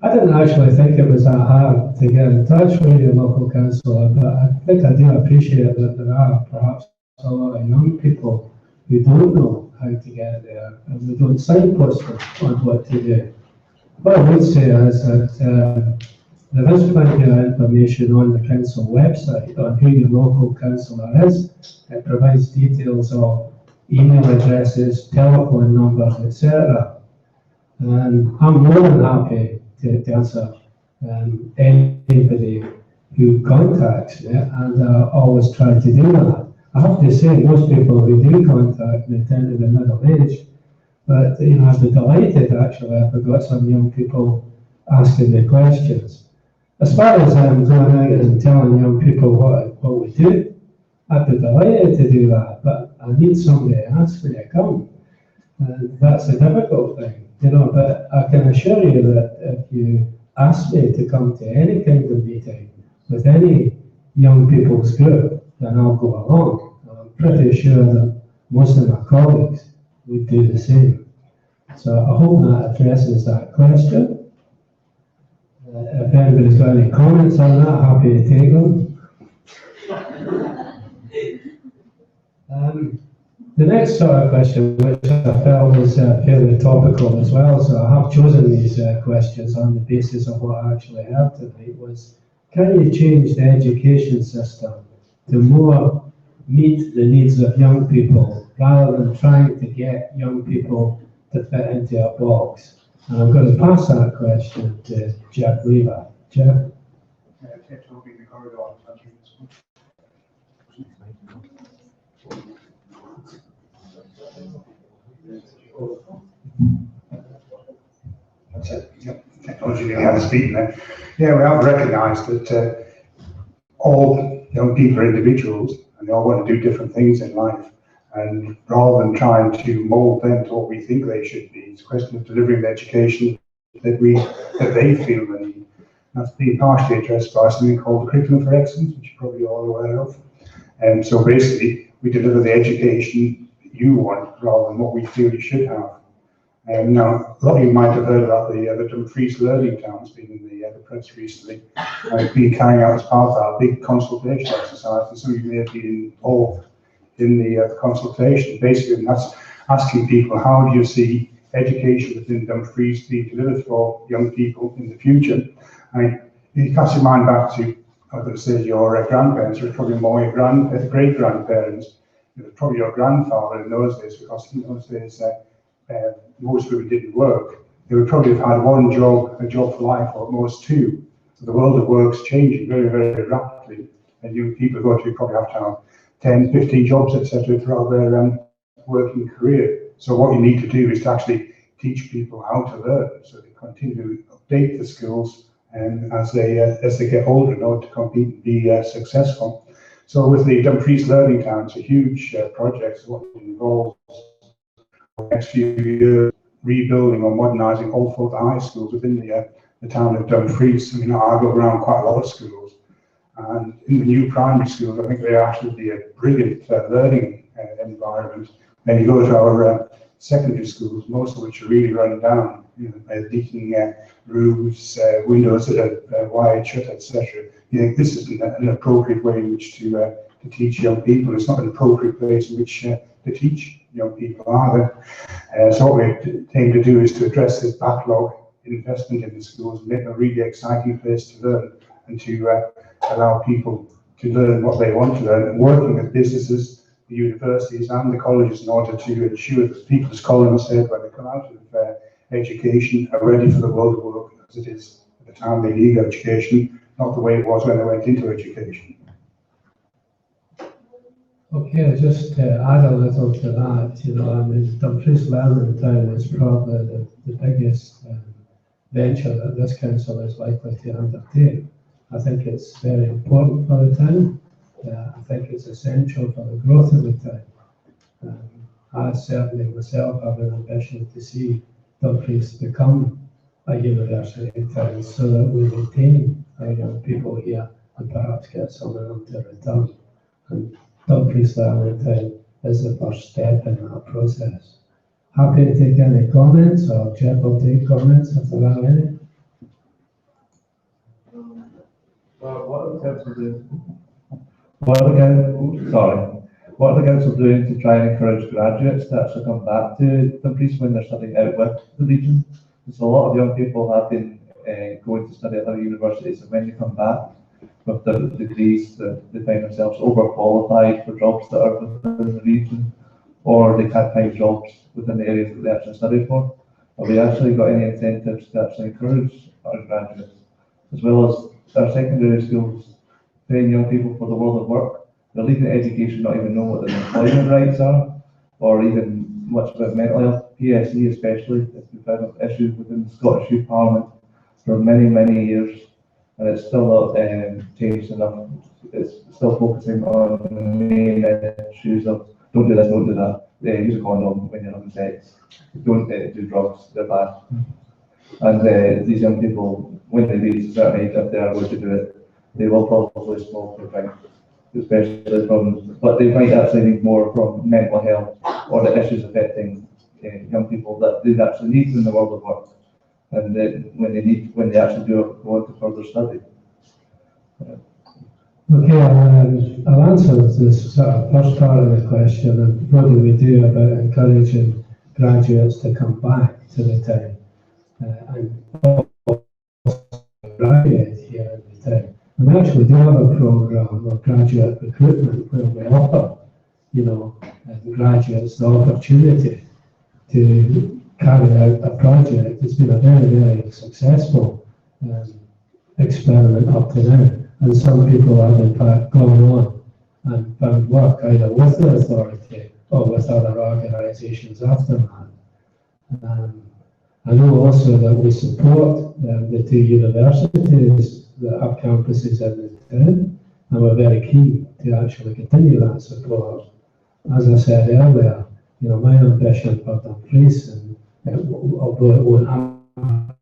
I didn't actually think it was that hard to get in touch with your local councillor, but I think I do appreciate that there are perhaps a lot of young people who don't know how to get there, and we don't signpost them on what to do. What I would say is that there is plenty of information on the council website on who your local councillor is. It provides details of email addresses, telephone numbers, etc. And I'm more than happy to answer anybody who contacts me, and I always try to do that. I have to say, most people who do contact me tend to be middle aged, but I'd be delighted actually if I got some young people asking me questions. As far as going out and telling young people what we do, I'd be delighted to do that, but I need somebody to ask me to come. And that's a difficult thing, but I can assure you that if you ask me to come to any kind of meeting with any young people's group, then I'll go along. I'm pretty sure that most of my colleagues would do the same. So I hope that addresses that question. If anybody's got any comments on that, happy to take them. The next sort of question, which I felt was fairly topical as well, so I have chosen these questions on the basis of what I actually heard tonight, was can you change the education system to more meet the needs of young people rather than trying to get young people to fit into a box? And I'm going to pass that question to Jeff Lever. Jeff? That's it. Yep. Technology didn't have to speak there. Yeah, we have recognised that all young people are individuals and they all want to do different things in life. And rather than trying to mould them to what we think they should be, it's a question of delivering the education that they feel they need. That's being partially addressed by something called the Curriculum for Excellence, which you're probably all aware of. And so basically, we deliver the education you want rather than what we feel you should have. Now, a lot of you might have heard about the Dumfries Learning Towns being in the press recently. I've been carrying out as part of our big consultation exercise, and some of you may have been involved in the consultation. Basically, that's asking people, how do you see education within Dumfries being delivered for young people in the future? I mean, if you cast your mind back to, I was going to say your grandparents, or probably more your great-grandparents, it was probably your grandfather in those days, because in those days, most of them didn't work. They would probably have had one job, a job for life, or at most two. So the world of work's changing very, very rapidly, and young people are going to probably have to have 10, 15 jobs, etc., throughout their working career. So what you need to do is to actually teach people how to learn, so they continue to update the skills as they get older in order to compete and be successful. So with the Dumfries Learning Town, it's a huge project. So what it involves the next few years, rebuilding or modernising all four high schools within the town of Dumfries. I mean, I go around quite a lot of schools, and in the new primary schools, I think they actually be a brilliant learning environment. And you go to our secondary schools, most of which are really run down, leaking roofs, windows that are wired shut, etc. You think this isn't an appropriate way in which to teach young people. It's not an appropriate place in which to teach young people either. So what we aim to do is to address this backlog investment in the schools, make them a really exciting place to learn, and to allow people to learn what they want to learn, and working with businesses, the universities and the colleges in order to ensure that people, as Colin said, when they come out of education, are ready for the world of work as it is at the time they leave education, not the way it was when they went into education. Okay, just to add a little to that, I mean, Dumfries Learning Town is probably the biggest venture that this council is likely to undertake. I think it's very important for the town. I think it's essential for the growth of the town. I certainly myself have an ambition to see Dumfries become a university town so that we retain our young people here and perhaps get some of them to return. And Dumfries Learning Town is the first step in that process. Happy to take any comments, or Jeff will take comments if there are any. What are the council doing to try and encourage graduates to actually come back to Dumfries when they're studying out with the region? Because a lot of young people have been going to study at other universities, and when they come back with their degrees, they find themselves overqualified for jobs that are within the region, or they can't find jobs within the areas that they actually studied for. Have we actually got any incentives to actually encourage our graduates, as well as our secondary schools, train young people for the world of work? They're leaving education not even knowing what their employment rights are, or even much about mental health. PSE especially, it's been found an issue within the Scottish Youth Parliament for many, many years, and it's still not changed enough. It's still focusing on the main issues of don't do this, don't do that. Use a condom when you're having sex. Don't do drugs, they're bad. And these young people, when they reach a certain age, if they are going to do it, they will probably smoke or drink, especially from, but they might actually need more from mental health or the issues affecting young people that they actually need in the world of work, and when they actually do go on to further study. Okay, I'll answer this sort of first part of the question, and what do we do about encouraging graduates to come back to the town and graduate here in the town. And we actually do have a programme of graduate recruitment where we offer, graduates the opportunity to carry out a project. It's been a very, very successful experiment up to now. And some people have in fact gone on and found work either with the authority or with other organisations after that. I know also that we support the two universities that have campuses in the town, and we're very keen to actually continue that support. As I said earlier, my ambition for Dumfries, and although it won't happen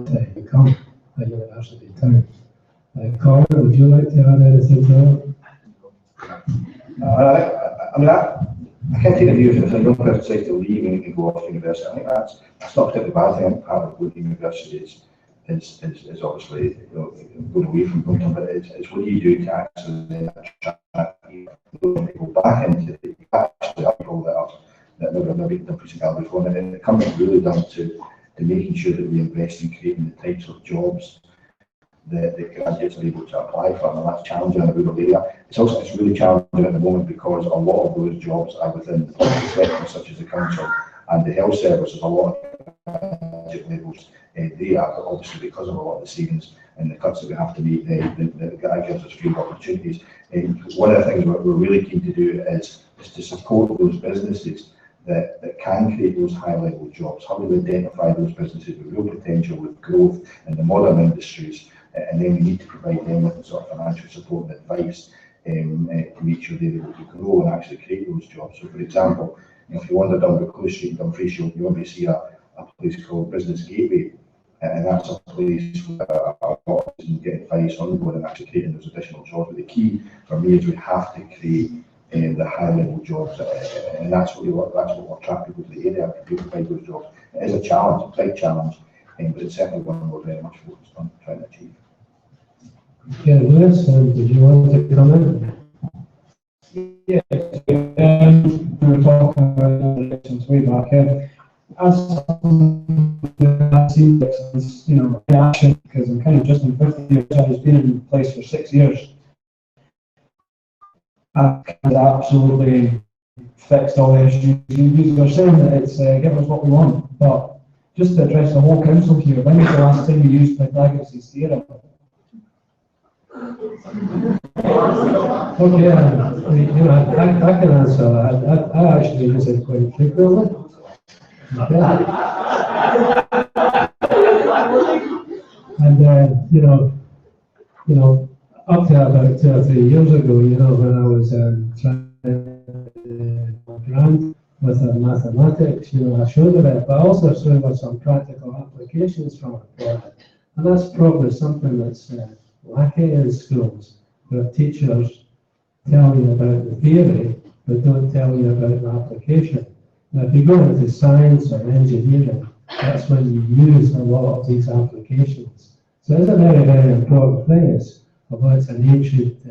to become a university town. Colin, would you like to add anything to that? I can't take the view if a young person decides to leave and you can go off to university. I think that's not particularly bad thing. I think part of going to university is obviously, you know, going away from Dunton, but it's what you do to actually attract people back into the actually people that maybe Dumfries and Galway before. And it comes really down to making sure that we invest in creating the types of jobs that the graduates are able to apply for, and that's challenging in a rural area. It's really challenging at the moment because a lot of those jobs are within the public sector, such as the council and the health services. A lot of levels there, but obviously because of a lot of the savings and the cuts that we have to make, that gives us few opportunities. One of the things we're really keen to do is to support those businesses that can create those high-level jobs. How do we identify those businesses with real potential, with growth in the modern industries, and then we need to provide them with the sort of financial support and advice to make sure they're able to grow and actually create those jobs. So, for example, if you wander down Close Street in Dumfries, you want to see a place called Business Gateway, and that's a place where a lot of us can get advice on going and actually creating those additional jobs. But the key for me is we have to create the high-level jobs, and that's what will attract people to the area, to provide those jobs. It is a challenge, a big challenge, but it's certainly one we're very much focused on trying to achieve. Yeah, Lewis, did you want to comment? Yeah, we were talking about elections way back. As I've seen elections, you know, in action, because I'm kind of just in 50 years, I've been in place for 6 years. And absolutely fixed all the issues. You were saying that it's give us what we want, but just to address the whole council here, when was the last time you used Pythagoras' theorem? Okay, you know, I can answer that. I actually use it quite frequently. Okay. And you know, up to about 2 or 3 years ago, you know, when I was trying to grant with mathematics, you know, I showed it, but I also showed with some practical applications from it. And that's probably something that's lacking in schools, where teachers tell you about the theory, but don't tell you about the application. Now, if you go into science or engineering, that's when you use a lot of these applications. So it's a very, very important place. Although it's an ancient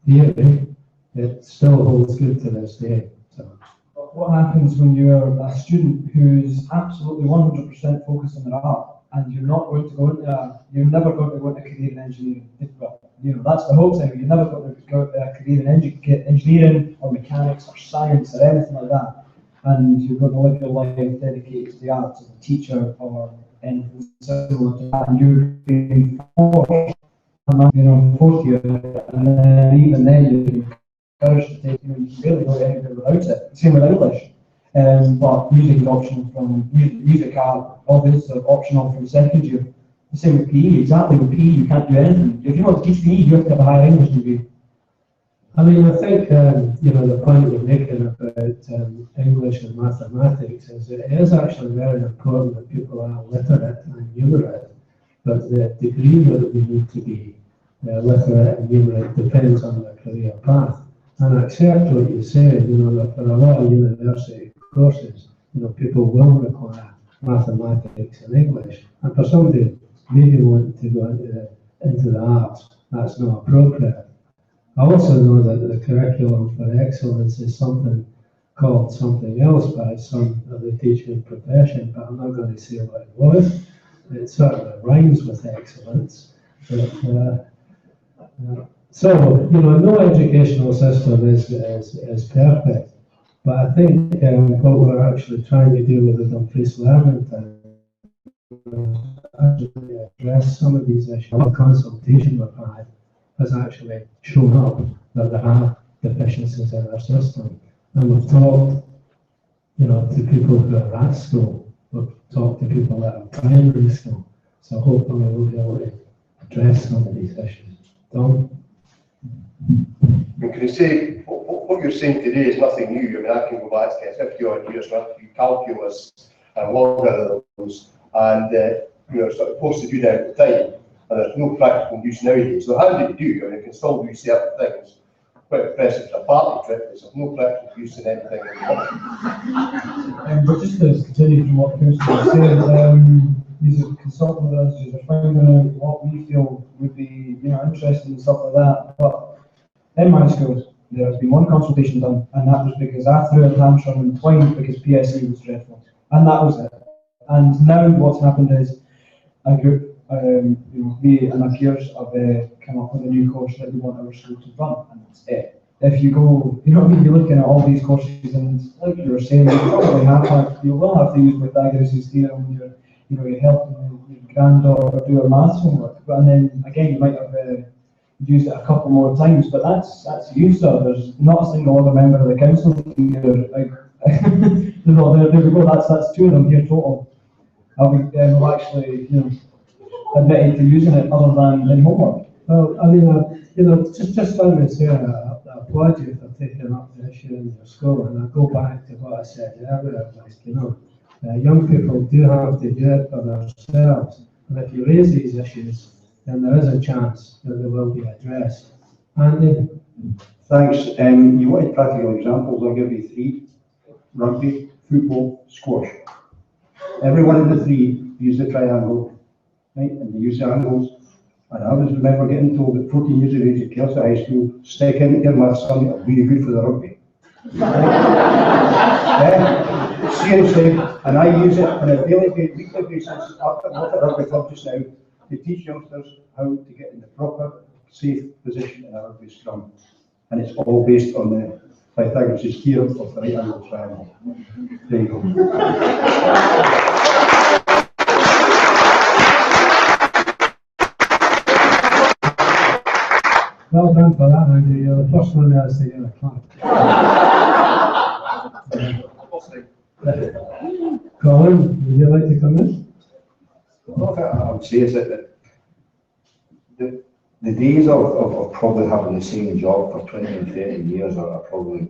theory, it still holds good to this day. So. What happens when you're a student who's absolutely 100% focused on their art, and you're not going to go into you're never going to go into career in engineering? Well, you know, that's the whole thing. You're never going to go into a career in engineering or mechanics or science or anything like that. And you're going to live your life dedicated to the arts as a teacher or anything similar to that. And you're being forced, you know, fourth year, and then even then you're encouraged to take, you know, you can really go anywhere without it. Same with English. But music is optional from music art, all this are optional from second year. The same with PE, exactly with PE you can't do anything. If you want to teach PE, you have to have a higher English degree. I mean, I think, you know, the point you're making about English and mathematics is it is actually very important that people are literate and numerate, but the degree that we need to be literate and numerate depends on their career path. And I accept what you say, you know, that for a lot of university courses, you know, people will require mathematics and English. And for somebody maybe wanting to go into the arts, that's not appropriate. I also know that the curriculum for excellence is something called something else by some of the teaching profession, but I'm not going to say what it was. It sort of rhymes with excellence. But, so, you know, no educational system is perfect, but I think what we're actually trying to do with the Dumfries Learning Time actually address some of these issues. The consultation we've had has actually shown up that there are deficiencies in our system. And we've talked, you know, to people who are at school, we've talked to people that are primary school. So hopefully we'll be able to address some of these issues. Don? Can you say, what you're saying today is nothing new. I mean, I can go back to 50 odd years, and through calculus and logarithms, and you know, sort of posted you down at the time, and there's no practical use nowadays. So how do you do? I mean, you can still do certain things, quite impressive for a party trip, it's of no practical use in anything. But just to continue from what Councillor was saying, these are consulting with us, these are finding out what we feel would be, interesting and stuff like that. But in my schools, there has been one consultation done, and that was because I threw a tantrum and whined because PSE was dreadful, and that was it. And now what's happened is a group, me and my peers have come up with a new course that we want our school to run, and that's it. If you go, you're looking at all these courses, and like you were saying, you will have to use Pythagoras' theorem when you're helping your granddaughter do her maths homework. And then again, you might have used it a couple more times, but that's you, sir. There's not a single other member of the council here. There we go. That's two of them here total. Have actually, admitted to using it other than in homework. Well, I mean, just let me say, I applaud you for taking up the issue in your school, and I go back to what I said earlier, young people do have to do it for themselves, and if you raise these issues, then there is a chance that they will be addressed. Andy? Thanks. You wanted practical examples, I'll give you three: rugby, football, squash. Every one of the three use the triangle, right? And they use the angles. And I always remember getting told at 14 years of age at Kelso High School, stick in your maths, son, it'll be good for the rugby. Seriously, and I use it on a daily, weekly basis up at Rugby Club just now to teach youngsters how to get in the proper, safe position in a rugby scrum. And it's all based on the Pythagoras' theorem of the right angle triangle. There you go. Well done for that, Andy. You're the first one that has to get a clap. Colin, would you like to come in? Well, I would say is that the days of probably having the same job for 20 and 30 years are probably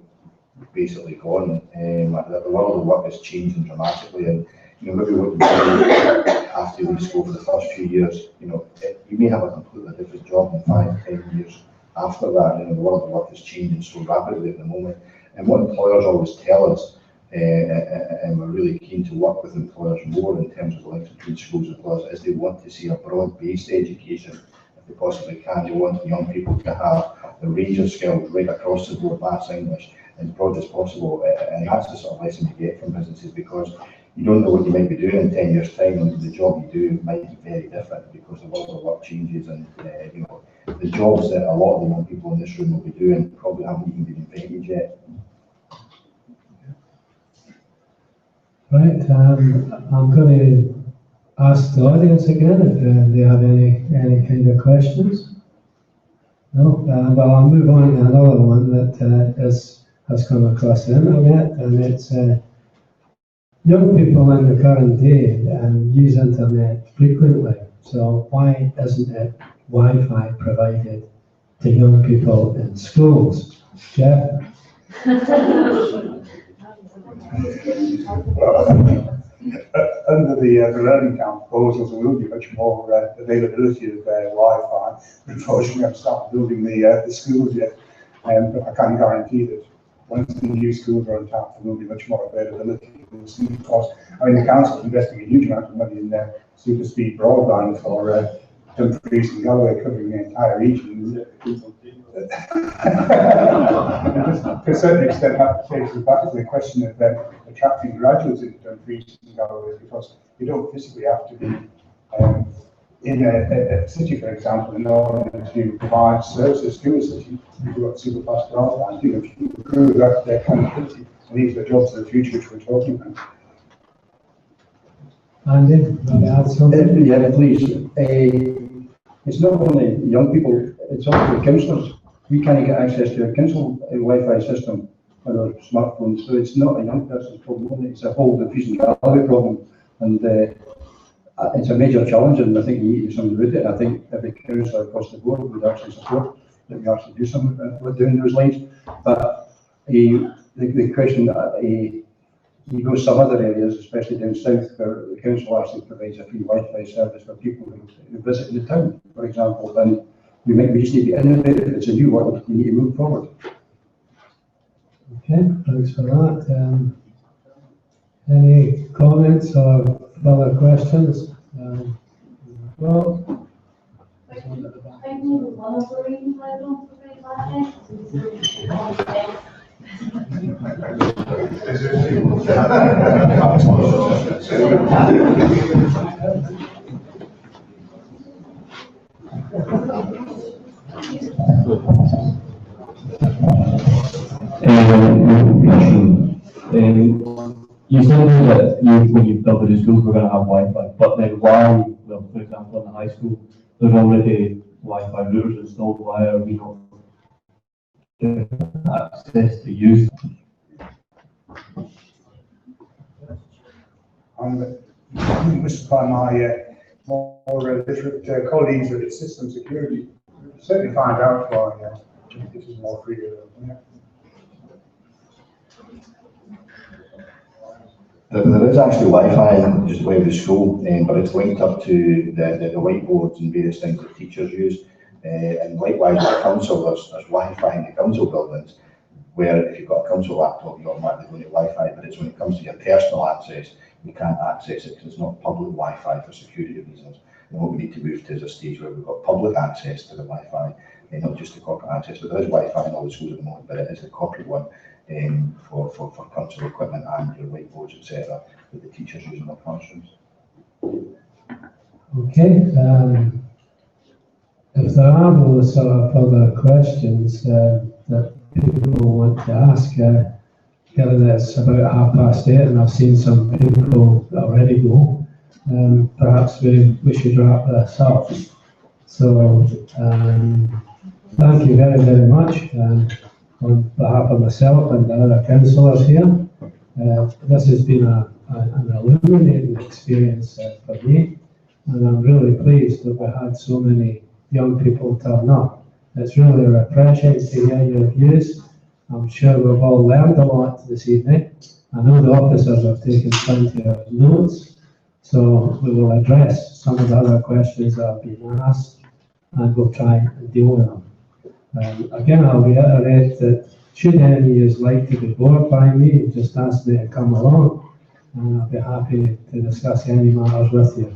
basically gone. The world of work is changing dramatically, and maybe what you do after you leave school for the first few years, you may have a completely different job in 5 to 10 years after that. The world of work is changing so rapidly at the moment, and what employers always tell us, and we're really keen to work with employers more in terms of the links between schools and employers, is they want to see a broad-based education if they possibly can. They want young people to have a range of skills right across the board, maths, English, as broad as possible, and that's the sort of lesson you get from businesses, because you don't know what you might be doing in 10 years' time, and the job you do might be very different because the world of work changes, and the jobs that a lot of the young people in this room will be doing probably haven't even been invented yet. Right, I'm going to ask the audience again if they have any kind of questions. No, well, I'll move on to another one that has come across the internet, and it's young people in the current day use internet frequently, so why isn't it Wi-Fi provided to young people in schools? Jeff? Under the learning count proposals, there will be much more availability of Wi-Fi. Unfortunately, we haven't started building the schools yet, but I can guarantee that once the new schools are on tap, there will be much more availability. Because, the council is investing a huge amount of money in super speed broadband for Dumfries and Galloway, covering the entire region. To a certain extent, that takes us back to the question of attracting graduates into Dumfries and Galloway, because you don't physically have to be in a city, for example, in order to provide services to a city. You've got super fast broadband, you improve that connectivity, and these are the jobs of the future which we're talking about. Andy, want to add something? Yeah, please. It's not only young people, it's also the councillors. We can't get access to a council Wi-Fi system on our smartphones, so it's not a young person's problem only, it's a whole Dumfries and Galloway problem, and it's a major challenge, and I think we need to do something with it. I think every councillor across the board would actually support that we actually do something doing those lines. But the question, you go some other areas, especially down south, where the council actually provides a free Wi-Fi service for people who visit the town, for example, and we just need to be innovative. It's a new world. We need to move forward. Okay, thanks for that. Any comments or further questions? Well, I think one of the reasons why I don't provide that You said that when you built the new schools, we're going to have Wi-Fi, but then why, well, for example, in the high school, there's already Wi-Fi routers installed, why are we not getting access to use? This is by my more literate colleagues at System Security. Certainly find out why this is more free. There is actually Wi-Fi just away the school, but it's linked up to the whiteboards and various things that teachers use. And likewise, the council, there's Wi-Fi in the council buildings, where if you've got a council laptop, you're automatically going to Wi-Fi, but it's when it comes to your personal access, you can't access it because it's not public Wi-Fi for security reasons. And what we need to move to is a stage where we've got public access to the Wi-Fi, and not just the corporate access, but there is Wi-Fi in all the schools at the moment, but it is a corporate one for council equipment and your whiteboards, etc., that the teachers use in their classrooms. okay, if there are those sort of further questions that people want to ask, given that it's about 8:30 and I've seen some people already go, perhaps we should wrap this up. So, thank you very, very much on behalf of myself and the other councillors here. This has been an illuminating experience for me, and I'm really pleased that we had so many young people turn up. It's really refreshing to hear your views. I'm sure we've all learned a lot this evening. I know the officers have taken plenty of notes, so we will address some of the other questions that have been asked, and we'll try and deal with them. Again, I'll reiterate that should any of you like to be bored by me, just ask me to come along, and I'll be happy to discuss any matters with you.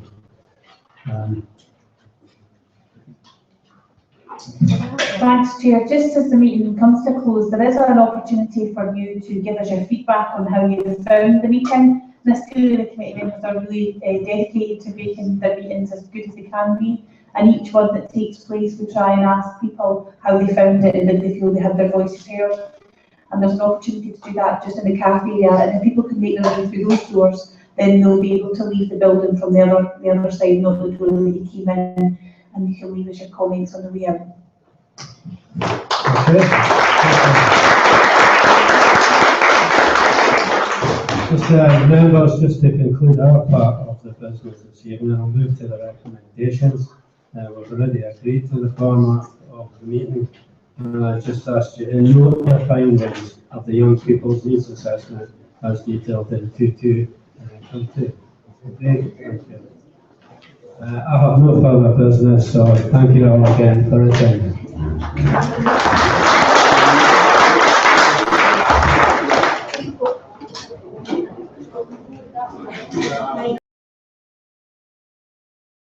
Thanks, Chair. Just as the meeting comes to close, there is an opportunity for you to give us your feedback on how you found the meeting. This two of the committee members are really dedicated to making their meetings as good as they can be, and each one that takes place we try and ask people how they found it and did they feel they had their voices heard. And there's an opportunity to do that just in the cafe area, and if people can make their way through those doors, then they'll be able to leave the building from the other side, not the door that you came in, and you can leave us your comments on the way out. Okay. Just members, just to conclude our part of the business this evening, I'll move to the recommendations. We've already agreed to the format of the meeting, and I just asked you to note the findings of the Young People's Needs Assessment as detailed in 2.2. Okay, thank you. I have no further business, so thank you all again for attending.